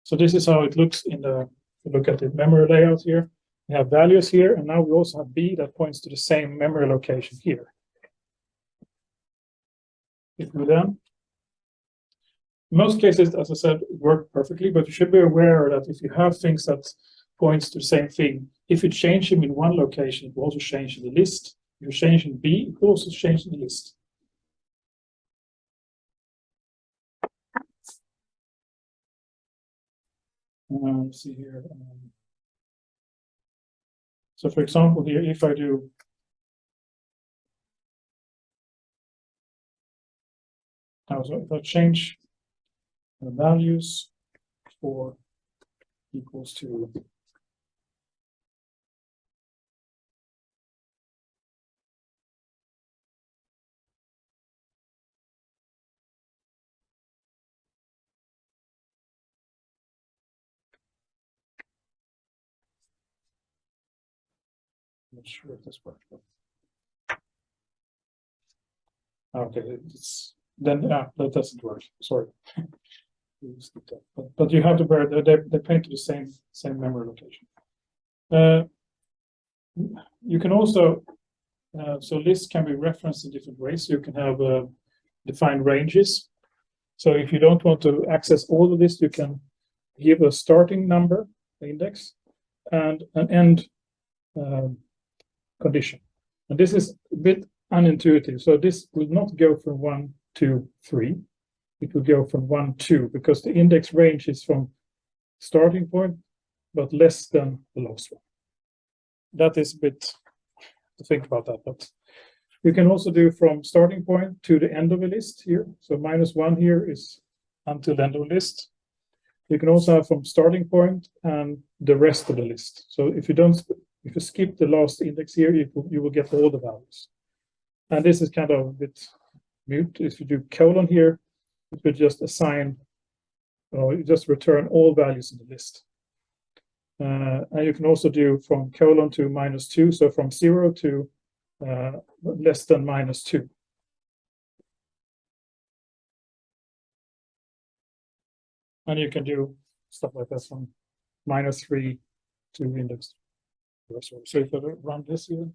So this is how it looks in the, if you look at the memory layout here. We have values here, and now we also have B that points to the same memory location here. If we then, in most cases, as I said, it worked perfectly, but you should be aware that if you have things that points to the same thing, if you change them in one location, it will also change in the list. If you change in B, it will also change in the list. Let's see here. So for example, here, if I do so if I change the values for equals to I'm not sure if this works. Okay, it's then that doesn't work. Sorry. But you have to bear they point to the same memory location. You can also so lists can be referenced in different ways. You can have defined ranges. So if you don't want to access all the lists, you can give a starting number, the index, and an end condition. And this is a bit unintuitive. So this will not go from 1 to 3. It will go from 1 to, because the index range is from starting point, but less than the last one. That is a bit to think about that, but you can also do from starting point to the end of a list here. So -1 here is until the end of the list. You can also have from starting point and the rest of the list. So if you skip the last index here, you will get all the values. And this is kind of a bit mute. If you do colon here, it will just assign, you just return all values in the list. And you can also do from colon to -2, so from 0 to less than -2. And you can do stuff like that from -3 to index. So if I run this here,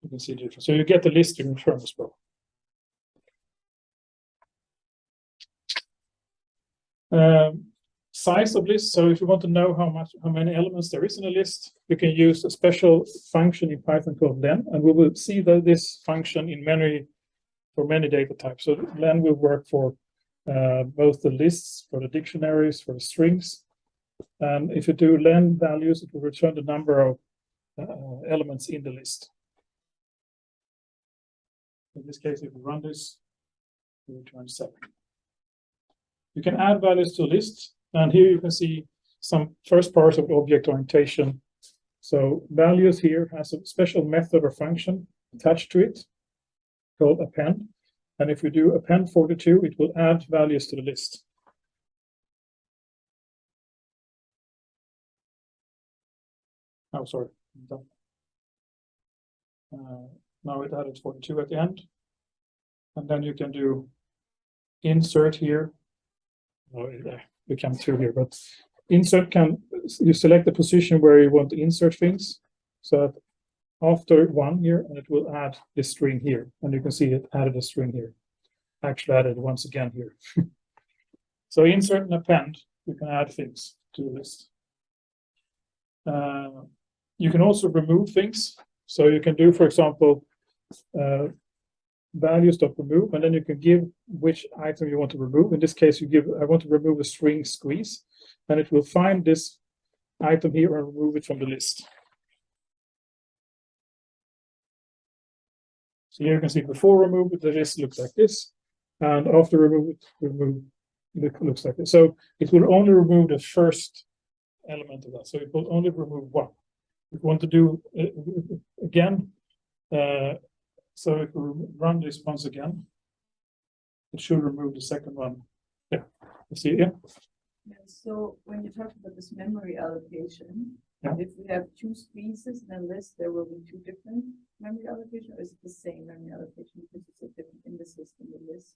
you can see the difference. So you get the list in return as well. Size of list. So if you want to know how many elements there is in a list, you can use a special function in Python called len, and we will see that this function for many data types. So len will work for both the lists, for the dictionaries, for the strings. And if you do len values, it will return the number of elements in the list. In this case, if we run this, we return 7. You can add values to a list, and here you can see some first parts of object orientation. So values here has a special method or function attached to it called append. And if we do append 42, it will add values to the list. Oh, sorry. Now it added 42 at the end. And then you can do insert here. Oh, it became 2 here, but insert you select the position where you want to insert things. So that after 1 here, and it will add this string here. And you can see it added a string here. Actually added once again here. So insert and append, you can add things to the list. You can also remove things. So you can do, for example, values.remove, and then you can give which item you want to remove. In this case, I want to remove a string squeeze. and it will find this item here and remove it from the list. So here you can see before remove it, the list looks like this, and after remove it looks like this. So it will only remove the first element of that. So it will only remove one. If you want to do again, so if we run this once again, it should remove the second one. Yeah, you see it? Yeah. Yeah, so when you talk about this memory allocation, Yeah. if we have two squeezes in a list, there will be two different memory allocation, or is it the same memory allocation because it's a different in this list and the list?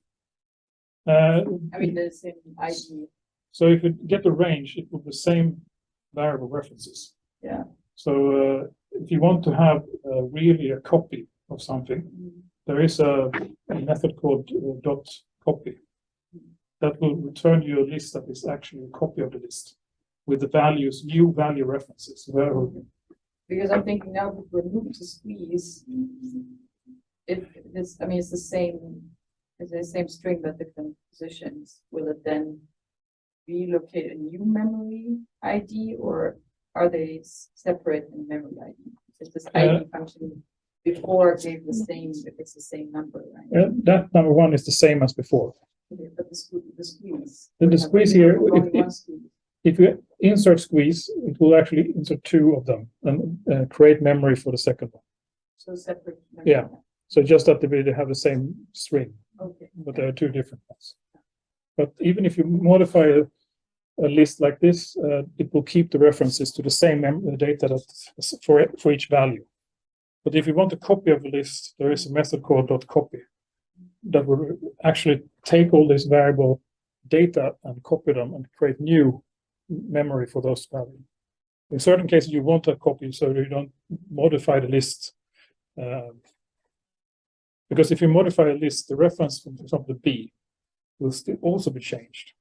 I mean, the same ID. So if you get the range, it will be the same variable references. Yeah. So if you want to have really a copy of something, there is a method called dot copy that will return you a list that is actually a copy of the list with the values, new value references. Because I'm thinking now if we remove the squeeze, if this, I mean, it's the same string but different positions, will it then relocate a new memory ID, or are they separate in memory ID? Is this ID function before gave the same, if it's the same number, right? That number one is the same as before. Okay, but the squeeze. The squeeze here, Only one squeeze. if you insert squeeze, it will actually insert two of them and create memory for the second one. So separate. Memory. Yeah. So just that they have the same string, Okay. but there are two different ones. But even if you modify a list like this, it will keep the references to the same data that for each value. But if you want a copy of a list, there is a method called .copy that will actually take all this variable data and copy them and create new memory for those values. In certain cases, you want a copy so you don't modify the list. Because if you modify a list, the reference from the B will still also be changed.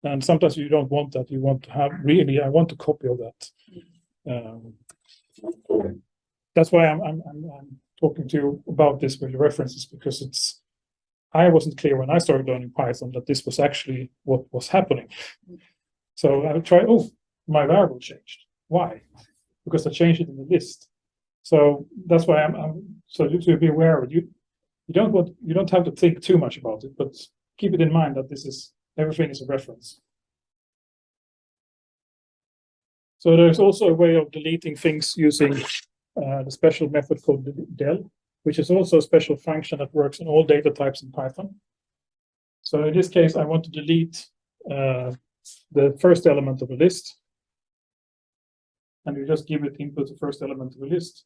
And sometimes you don't want that. You want to have really, I want a copy of that. That's why I'm talking to you about this with the references, because I wasn't clear when I started learning Python that this was actually what was happening. So I tried, my variable changed. Why? Because I changed it in the list. So that's why so to be aware of it. You don't have to think too much about it, but keep it in mind that everything is a reference. So there's also a way of deleting things using the special method called del, which is also a special function that works in all data types in Python. So in this case, I want to delete the first element of a list. And you just give it input the first element of a list.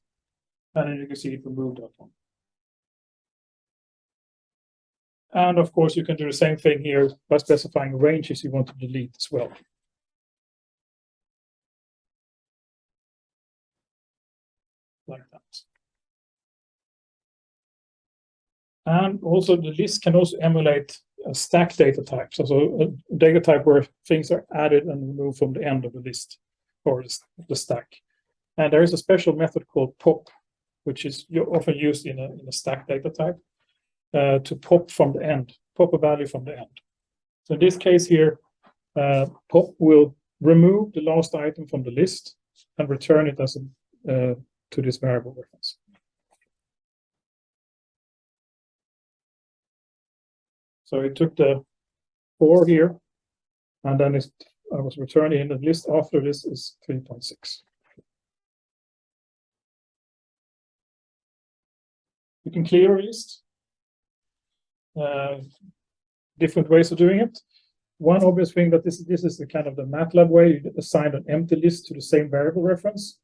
And then you can see it removed that one. And of course, you can do the same thing here by specifying ranges you want to delete as well. Like that. And also the list can also emulate a stack data type. So a data type where things are added and removed from the end of the list or the stack. And there is a special method called pop, which is often used in a stack data type to pop from the end, pop a value from the end. So in this case here, pop will remove the last item from the list and return it as to this variable reference. So it took the 4 here, and then I was returning in the list after this is 3.6. You can clear a list. Different ways of doing it. One obvious thing that this is the kind of the MATLAB way. You assign an empty list to the same variable reference.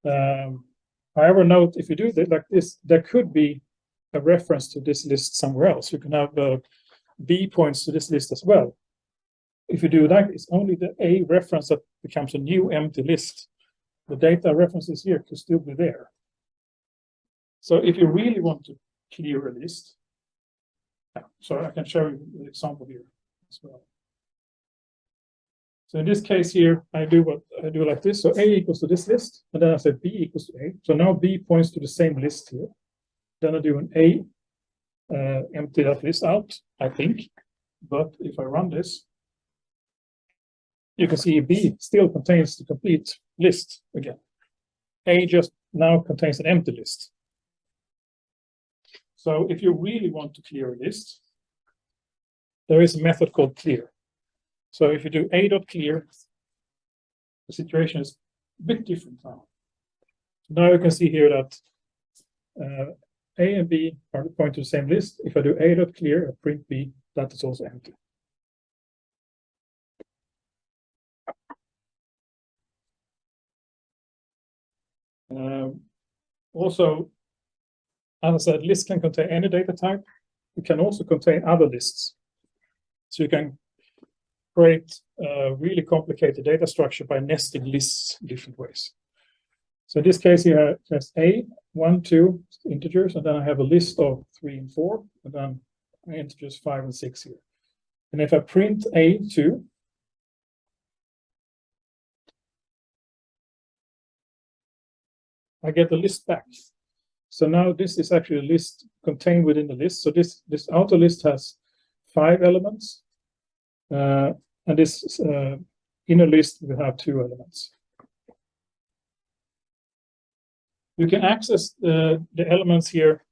However, note if you do it like this, there could be a reference to this list somewhere else. You can have B points to this list as well. If you do that, it's only the A reference that becomes a new empty list. The data references here could still be there. So if you really want to clear a list, so I can show you the example here as well. So in this case here, I do like this. So A equals to this list, and then I say B equals to A. So now B points to the same list here. Then I do an A, empty that list out, I think. But if I run this, you can see B still contains the complete list again. A just now contains an empty list. So if you really want to clear a list, there is a method called clear. So if you do a.clear, the situation is a bit different now. Now you can see here that A and B are pointing to the same list. If I do a.clear, I print B, that is also empty. Also, as I said, lists can contain any data type. It can also contain other lists. So you can create a really complicated data structure by nesting lists in different ways. So in this case here, there's A, 1, 2 integers, and then I have a list of 3 and 4, and then integers 5 and 6 here. And if I print A2, I get the list back. So now this is actually a list contained within the list. So this outer list has 5 elements, and this inner list will have 2 elements. You can access the elements here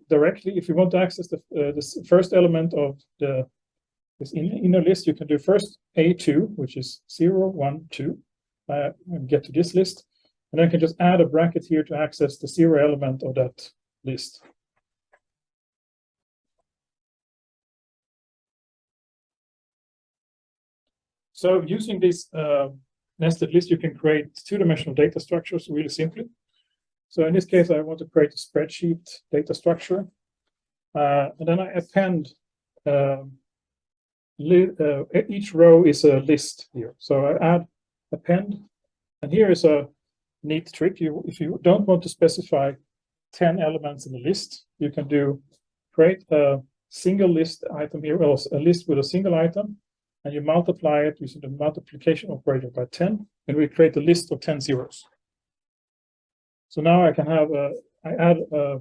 directly. If you want to access this first element of this inner list, you can do first A2, which is 0, 1, 2, and get to this list. And then I can just add a bracket here to access the 0 element of that list. So using this nested list, you can create 2-dimensional data structures really simply. So in this case, I want to create a spreadsheet data structure. And then I append, each row is a list here. So I add append, and here is a neat trick. If you don't want to specify 10 elements in the list, you can create a single list item here, or a list with a single item, and you multiply it using the multiplication operator by 10, and we create a list of 10 zeros. So now I can have I add a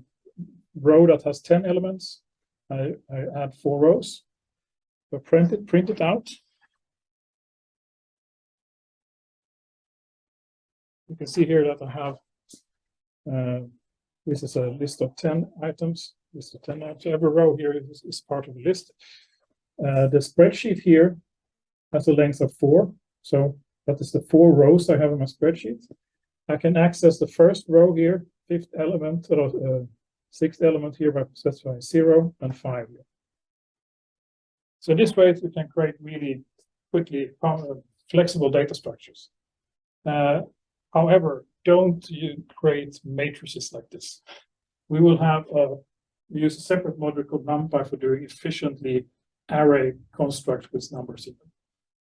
row that has 10 elements. I add 4 rows. I print it out. You can see here that I have, this is a list of 10 items, list of 10 items. Every row here is part of the list. The spreadsheet here has a length of 4. So that is the 4 rows I have in my spreadsheet. I can access the first row here, 5th element, or 6th element here by specifying 0 and 5 here. So this way we can create really quickly flexible data structures. However, don't you create matrices like this. We will have we use a separate module called NumPy for doing efficiently array constructs with numbers in them.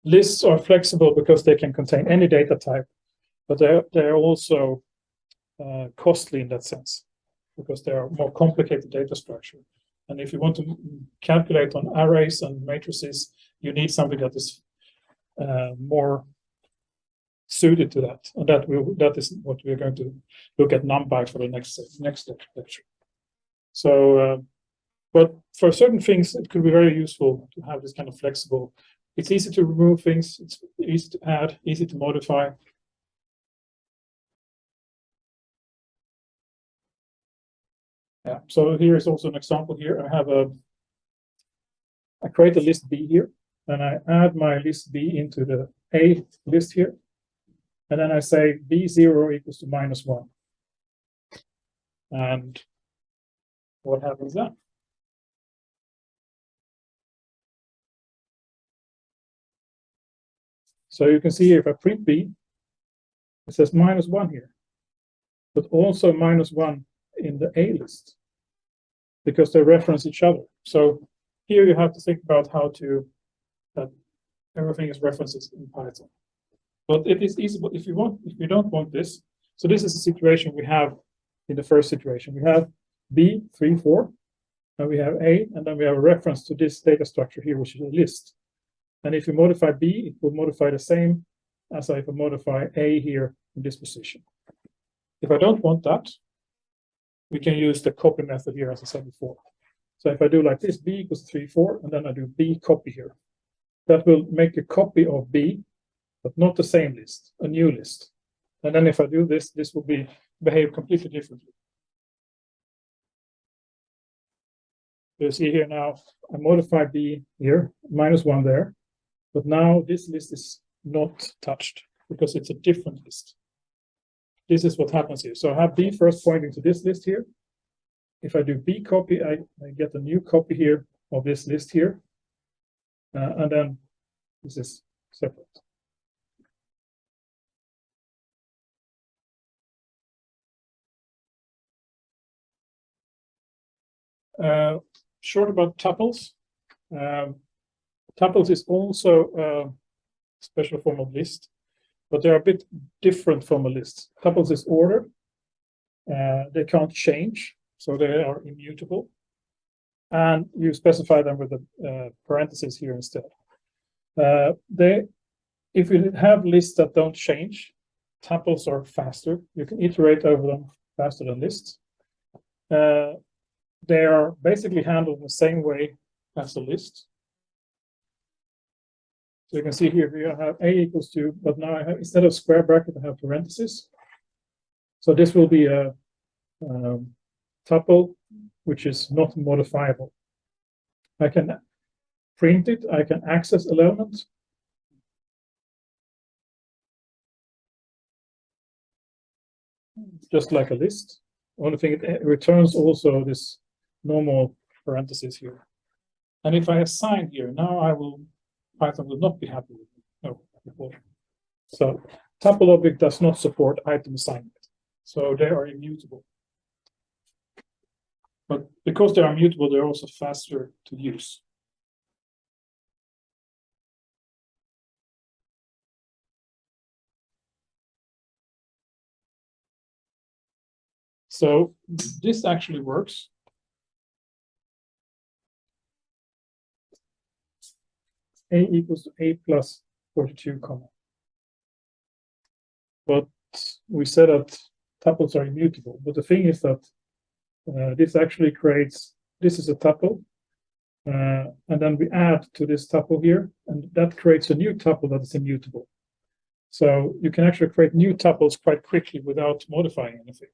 Lists are flexible because they can contain any data type, but they're also costly in that sense because they are more complicated data structure. And if you want to calculate on arrays and matrices, you need something that is more suited to that, and that is what we're going to look at NumPy for the next lecture. So, but for certain things, it could be very useful to have this kind of flexible. It's easy to remove things. It's easy to add, easy to modify. Yeah. So here is also an example. Here I create a list B here, and I add my list B into the A list here. And then I say B0 equals to -1. And what happens then? So you can see if I print B, it says -1 here, but also -1 in the A list because they reference each other. So here you have to think about how to, that everything is references in Python. But it is easy, but if you don't want this, so this is a situation we have in the first situation. We have B, 3, 4, and we have A, and then we have a reference to this data structure here, which is a list. And if you modify B, it will modify the same as if I modify A here in this position. If I don't want that, we can use the copy method here, as I said before. So if I do like this, B equals 3, 4, and then I do B copy here, that will make a copy of B but not the same list, a new list. And then if I do this, this will behave completely differently. You see here now, I modify B here, -1 there, but now this list is not touched because it's a different list. This is what happens here. So I have B first pointing to this list here. If I do B copy, I get a new copy here of this list here. And then this is separate. Short about tuples. Tuples is also a special form of list, but they're a bit different from a list. Tuples is ordered. They can't change, so they are immutable. And you specify them with the parentheses here instead. If you have lists that don't change, tuples are faster. You can iterate over them faster than lists. They are basically handled in the same way as a list. So you can see here, you have A equals 2, but now I have, instead of square bracket, I have parentheses. So this will be a tuple, which is not modifiable. I can print it, I can access an element. Just like a list. Only thing, it returns also this normal parentheses here. And if I assign here, now Python will not be happy with me. No, before. So tuple object does not support item assignment. So they are immutable. But because they are mutable, they're also faster to use. So this actually works. A equals to A plus 42, comma. But we said that tuples are immutable. But the thing is that this actually creates, this is a tuple. And then we add to this tuple here, and that creates a new tuple that is immutable. So you can actually create new tuples quite quickly without modifying anything.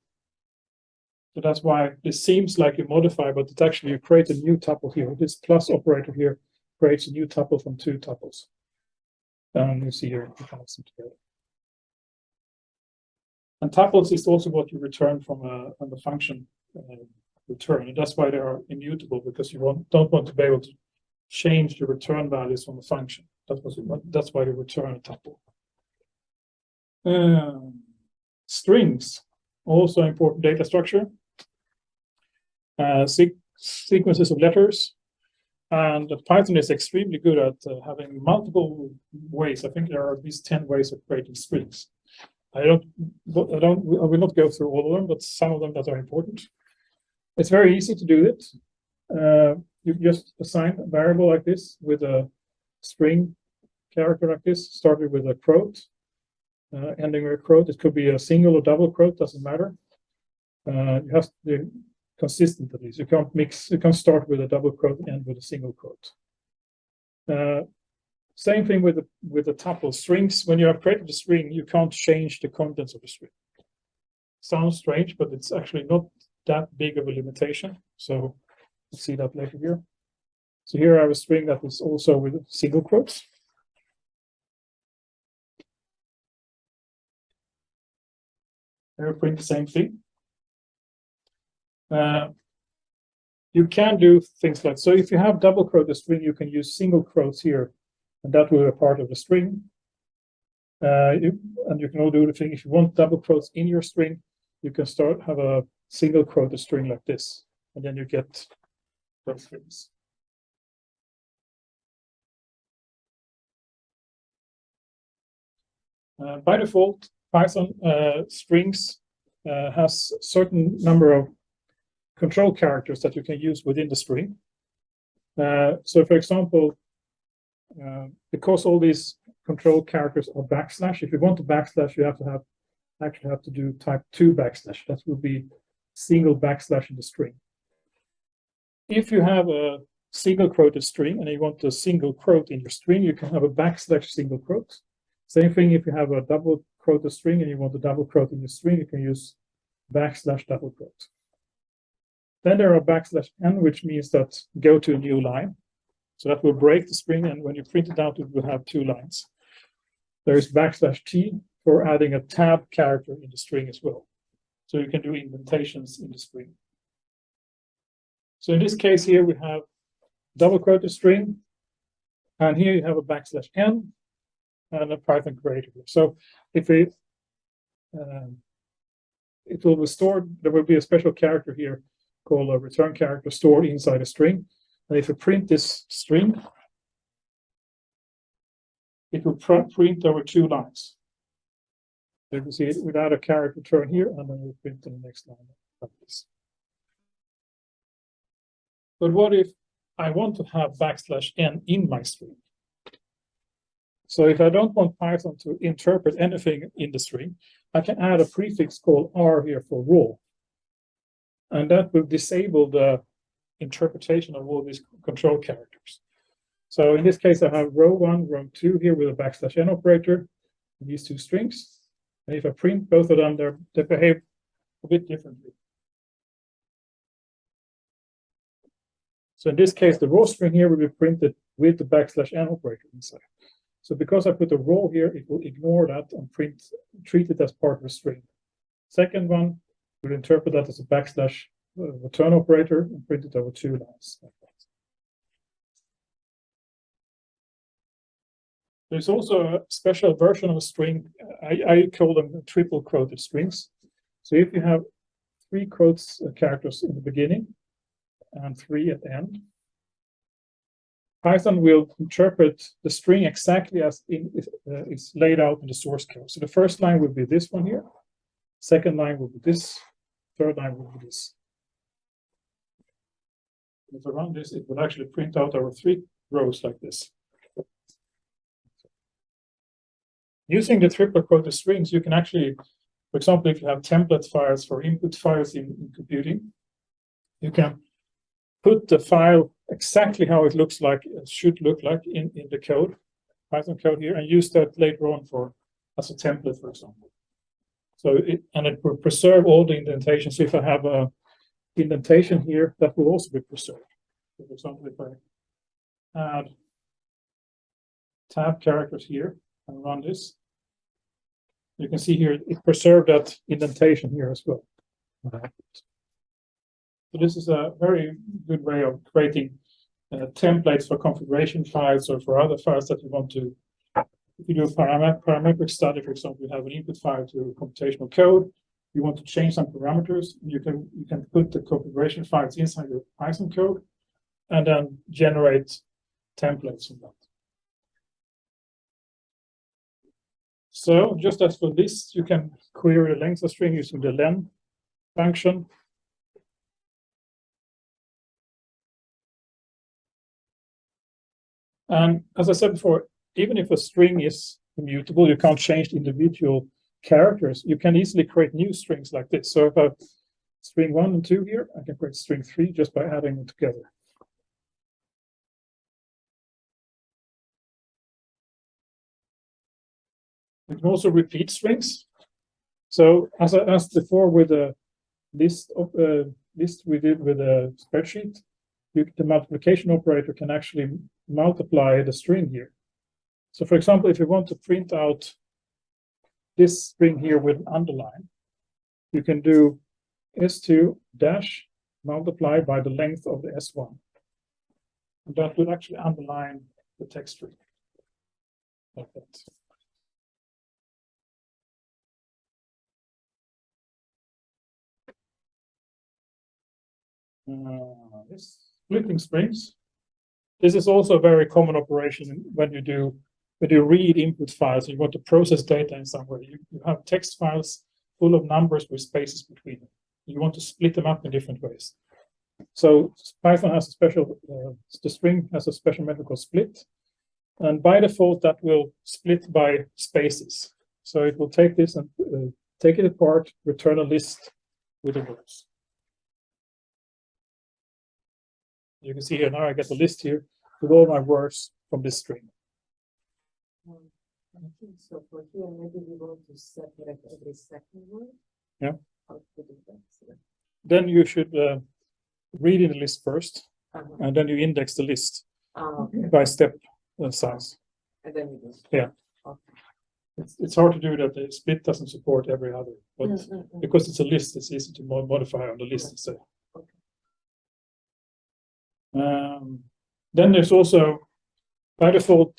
So that's why this seems like you modify, but it's actually you create a new tuple here. This plus operator here creates a new tuple from 2 tuples. And you see here, you can have them together. And tuples is also what you return from the function return. And that's why they are immutable, because you don't want to be able to change the return values from the function. That's why you return a tuple. Strings, also important data structure. Sequences of letters. And Python is extremely good at having multiple ways. I think there are at least 10 ways of creating strings. I will not go through all of them, but some of them that are important. It's very easy to do it. You just assign a variable like this with a string character like this, started with a quote, ending with a quote. It could be a single or double quote, doesn't matter. You have to be consistent at least. You can't mix, you can start with a double quote and end with a single quote. Same thing with the tuple strings. When you have created a string, you can't change the contents of the string. Sounds strange, but it's actually not that big of a limitation. So we'll see that later here. So here I have a string that is also with single quotes. Here print the same thing. You can do things like, so if you have double quote a string, you can use single quotes here, and that will be a part of the string. And you can all do the thing. If you want double quotes in your string, you can have a single quote a string like this, and then you get those things. By default, Python strings has a certain number of control characters that you can use within the string. So for example, because all these control characters are backslash, if you want to backslash, you have to actually have to do type 2 backslash. That will be single backslash in the string. If you have a single quoted string and you want a single quote in your string, you can have a backslash single quote. Same thing if you have a double quoted string and you want to double quote in the string, you can use backslash double quote. Then there are \n, which means that go to a new line. So that will break the string, and when you print it out, it will have 2 lines. There is \t for adding a tab character in the string as well. So you can do indentations in the string. So in this case here, we have double quoted string, and here you have a \n and a Python creator. So if it will be stored, there will be a special character here called a return character stored inside a string. And if you print this string, it will print over 2 lines. You can see it without a character return here, and then we'll print the next line like this. But what if I want to have \n in my string? So if I don't want Python to interpret anything in the string, I can add a prefix called R here for raw. And that will disable the interpretation of all these control characters. So in this case, I have row1, row2 here with a \n operator, these 2 strings. And if I print both of them, they behave a bit differently. So in this case, the raw string here will be printed with the \n operator inside. So because I put a raw here, it will ignore that and treat it as part of a string. Second one will interpret that as a \return operator and print it over 2 lines. Like that. There's also a special version of a string. I call them triple quoted strings. So if you have 3 quotes characters in the beginning and 3 at the end, Python will interpret the string exactly as it's laid out in the source code. So the first line will be this one here. Second line will be this. Third line will be this. If I run this, it will actually print out our 3 rows like this. Using the triple quoted strings, you can actually, for example, if you have template files for input files in computing, you can put the file exactly how it looks like, it should look like in the code, Python code here, and use that later on as a template, for example. So it will preserve all the indentations. So if I have a indentation here, that will also be preserved. So for example, if I add tab characters here and run this, you can see here it preserved that indentation here as well. So this is a very good way of creating templates for configuration files or for other files that you want to. If you do a parametric study, for example, you have an input file to computational code. You want to change some parameters. You can put the configuration files inside your Python code, and then generate templates from that. So just as for this, you can query the length of string using the len function. And as I said before, even if a string is immutable, you can't change the individual characters. You can easily create new strings like this. So if I have string 1 and 2 here, I can create string 3 just by adding them together. You can also repeat strings. So as I asked before with the list we did with a spreadsheet, the multiplication operator can actually multiply the string here. So for example, if you want to print out this string here with an underline, you can do s2 dash multiply by the length of the s1. And that will actually underline the text string like that. This splitting strings. This is also a very common operation when you read input files and you want to process data in some way. You have text files full of numbers with spaces between them. You want to split them up in different ways. So Python has a special, the string has a special method called split. And by default, that will split by spaces. So it will take this and take it apart, return a list with the words. You can see here now I get a list here with all my words from this string. I think so. For here, maybe we want to separate every second word. Yeah. How to do that? So, Then you should read in the list first, uh-huh. and then you index the list Okay. by step size. And then you do. Yeah. Okay. It's hard to do that. The split doesn't support every other, but because it's a list, it's easy to modify on the list instead. Okay. Then there's also, by default,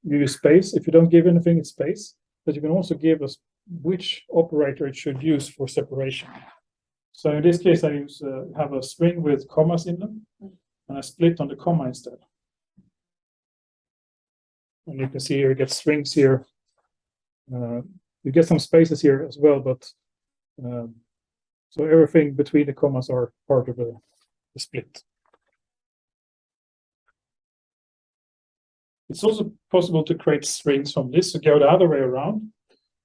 you use space. If you don't give anything, it's space. But you can also give us which operator it should use for separation. So in this case, I use have a string with commas in them, and I split on the comma instead. And you can see here, you get strings here. You get some spaces here as well, but so everything between the commas are part of the split. It's also possible to create strings from this to go the other way around.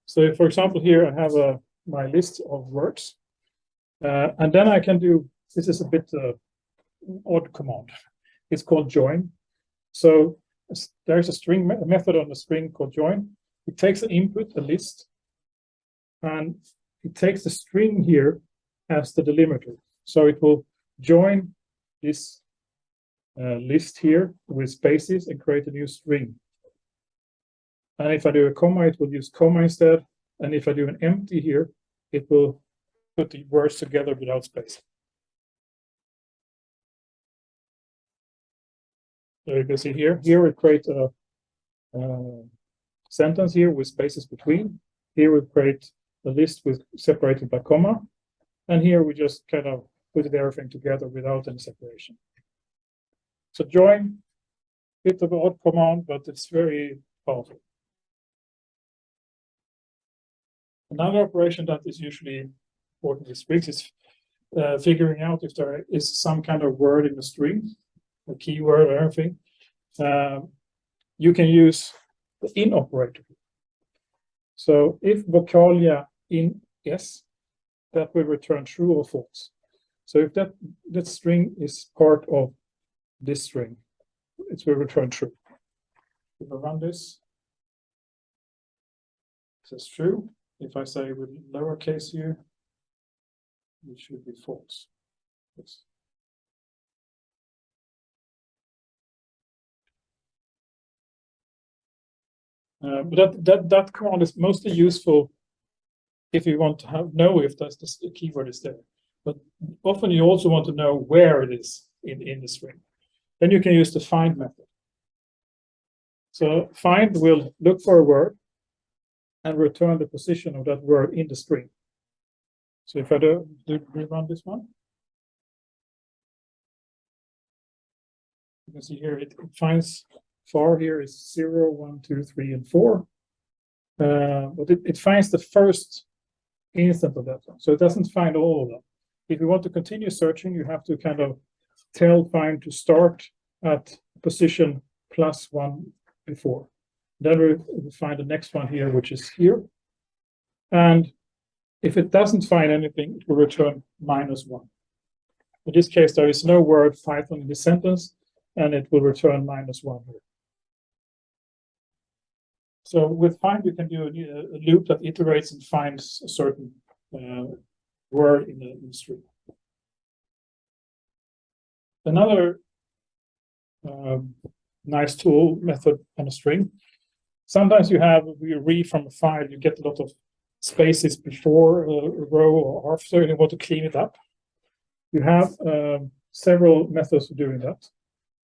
So if, for example, here I have my list of words, and then I can do, this is a bit odd command. It's called join. So there's a string method on the string called join. It takes an input, a list, and it takes the string here as the delimiter. So it will join this list here with spaces and create a new string. And if I do a comma, it will use comma instead. And if I do an empty here, it will put the words together without space. So you can see here we create a sentence here with spaces between. Here we create a list with separated by comma. And here we just kind of put everything together without any separation. So join, bit of an odd command, but it's very powerful. Another operation that is usually important with strings is figuring out if there is some kind of word in the string, a keyword or anything. You can use the in operator. So if vocalia in s, that will return true or false. So if that string is part of this string, it will return true. If I run this, it says true. If I say with lowercase here, it should be false. Yes. But that command is mostly useful if you want to know if the keyword is there. But often you also want to know where it is in the string. Then you can use the find method. So find will look for a word and return the position of that word in the string. So if I do rerun this one, you can see here it finds far here is 0, 1, 2, 3, and 4. But it finds the first instant of that one. So it doesn't find all of them. If you want to continue searching, you have to kind of tell find to start at position +1 before. Then we find the next one here, which is here. And if it doesn't find anything, it will return -1. In this case, there is no word Python in this sentence, and it will return -1 here. So with find, you can do a loop that iterates and finds a certain word in the string. Another nice tool method on a string. Sometimes you read from a file, you get a lot of spaces before a row or after, and you want to clean it up. You have several methods for doing that.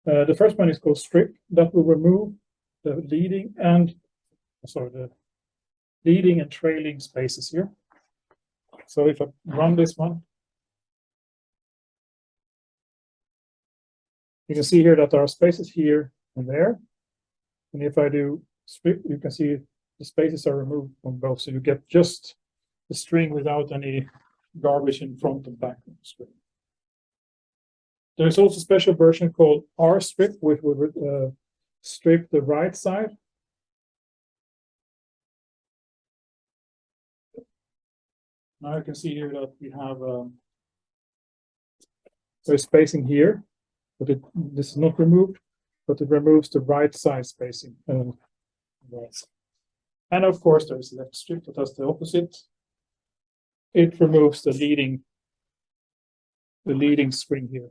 The first one is called strip. That will remove the leading and trailing spaces here. So if I run this one, you can see here that there are spaces here and there. And if I do strip, you can see the spaces are removed from both. So you get just the string without any garbage in front and back of the string. There's also a special version called rstrip, which would strip the right side. Now you can see here that we have there's spacing here, but this is not removed, but it removes the right side spacing. Right. And of course, there is left strip that does the opposite. It removes the leading string here.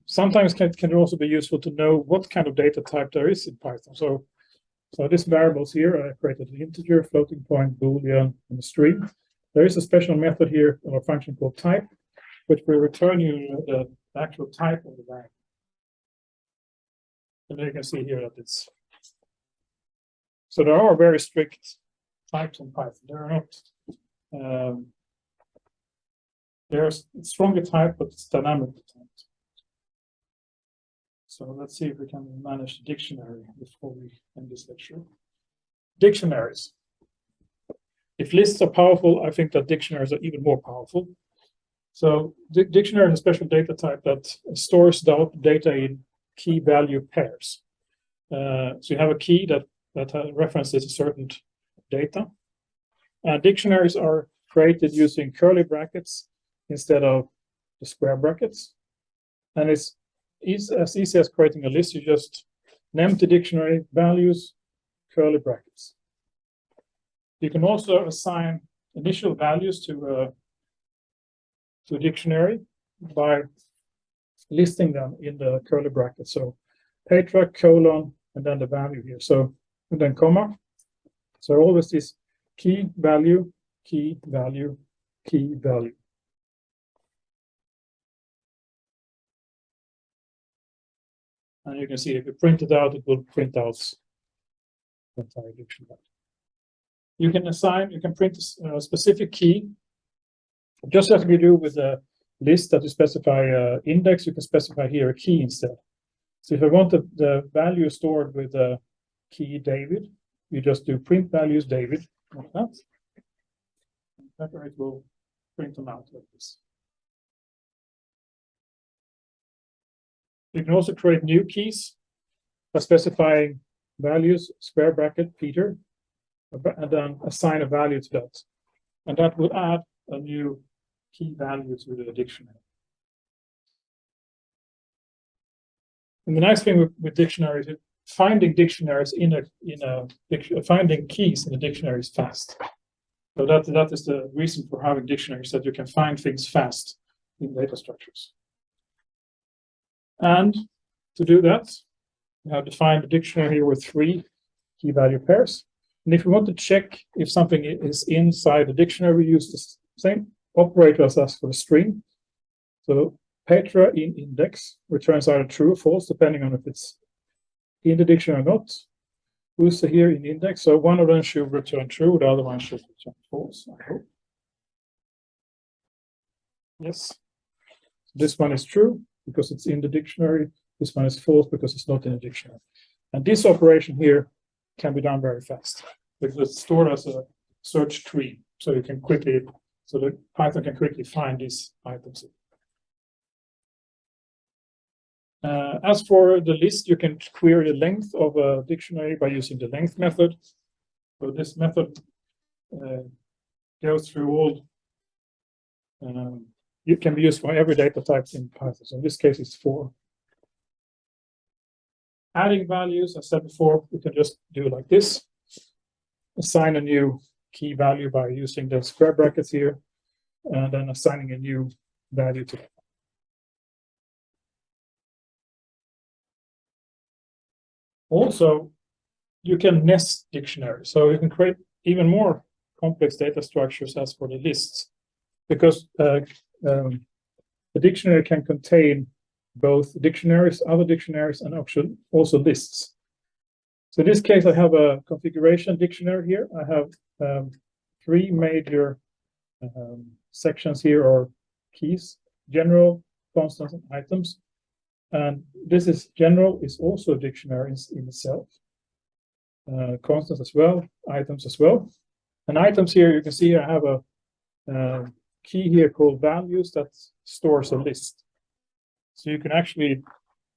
Sometimes can also be useful to know what kind of data type there is in Python. So these variables here, I created an integer, floating point, boolean, and a string. There is a special method here, or a function called type, which will return you the actual type of the variable. And you can see here that it's. So there are very strict types in Python. There are not. There's stronger type, but it's dynamic type. So let's see if we can manage the dictionary before we end this lecture. Dictionaries. If lists are powerful, I think that dictionaries are even more powerful. So the dictionary is a special data type that stores data in key value pairs. So you have a key that references a certain data. Dictionaries are created using curly brackets instead of the square brackets. And it's as easy as creating a list. You just name the dictionary, values, curly brackets. You can also assign initial values to a dictionary by listing them in the curly brackets. So Petra, colon, and then the value here. So, and then comma. So always this key value, key value, key value. And you can see if you print it out, it will print out the entire dictionary. You can print a specific key, just as we do with a list that you specify index, you can specify here a key instead. So if I want the value stored with the key David, you just do print values David, like that. And it will print them out like this. You can also create new keys by specifying values, square bracket, Peter, and then assign a value to that. And that will add a new key value to the dictionary. And the nice thing with dictionaries is finding dictionaries finding keys in a dictionary is fast. So that is the reason for having dictionaries, that you can find things fast in data structures. And to do that, we have defined a dictionary here with 3 key value pairs. And if we want to check if something is inside the dictionary, we use the same operator as for the string. So Petra in index returns either true or false, depending on if it's in the dictionary or not. Usa here in index, so one of them should return true, the other one should return false, I hope. Yes. This one is true because it's in the dictionary. This one is false because it's not in the dictionary. And this operation here can be done very fast because it's stored as a search tree. So you can quickly, so the Python can quickly find these items. As for the list, you can query the length of a dictionary by using the length method. So this method goes through all, it can be used for every data type in Python. So in this case, it's 4. Adding values, as I said before, we can just do like this. Assign a new key value by using the square brackets here, and then assigning a new value to it. Also, you can nest dictionaries. So you can create even more complex data structures as for the lists, because the dictionary can contain both dictionaries, other dictionaries, and also lists. So in this case, I have a configuration dictionary here. I have 3 major sections here, or keys: general, constants, and items. And this is general is also a dictionary in itself. Constants as well, items as well. And items here, you can see I have a key here called values that stores a list. So you can actually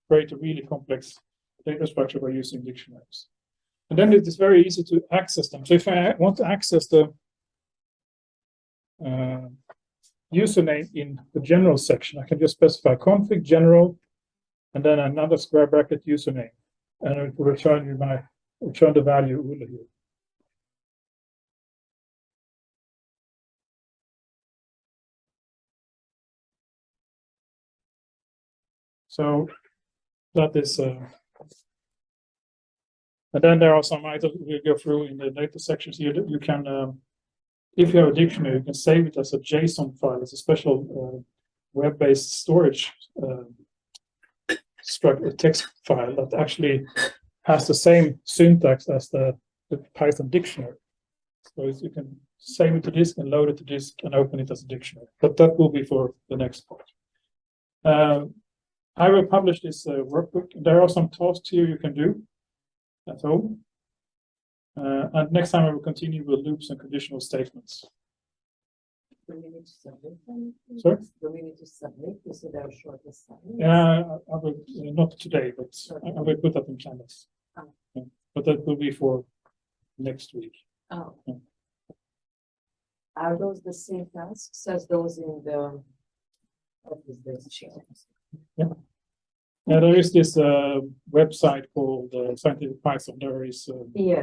create a really complex data structure by using dictionaries. And then it is very easy to access them. So if I want to access the username in the general section, I can just specify config general and then another square bracket username. And it will return the value Ulla here. So that is, and then there are some items we'll go through in the data sections. You can, if you have a dictionary, you can save it as a JSON file. It's a special web-based storage text file that actually has the same syntax as the Python dictionary. So you can save it to disk and load it to disk and open it as a dictionary. But that will be for the next part. I will publish this workbook. There are some tasks here you can do at home. And next time I will continue with loops and conditional statements. Do we need to submit them? Sorry? Do we need to submit? You said they're short assignments. Yeah, I will, not today, but I will put that in Canvas. Oh. Yeah, but that will be for next week. Oh. Yeah. Are those the same tasks as those in the? What is this? Yeah, there is this website called Scientific Python. There is Yeah.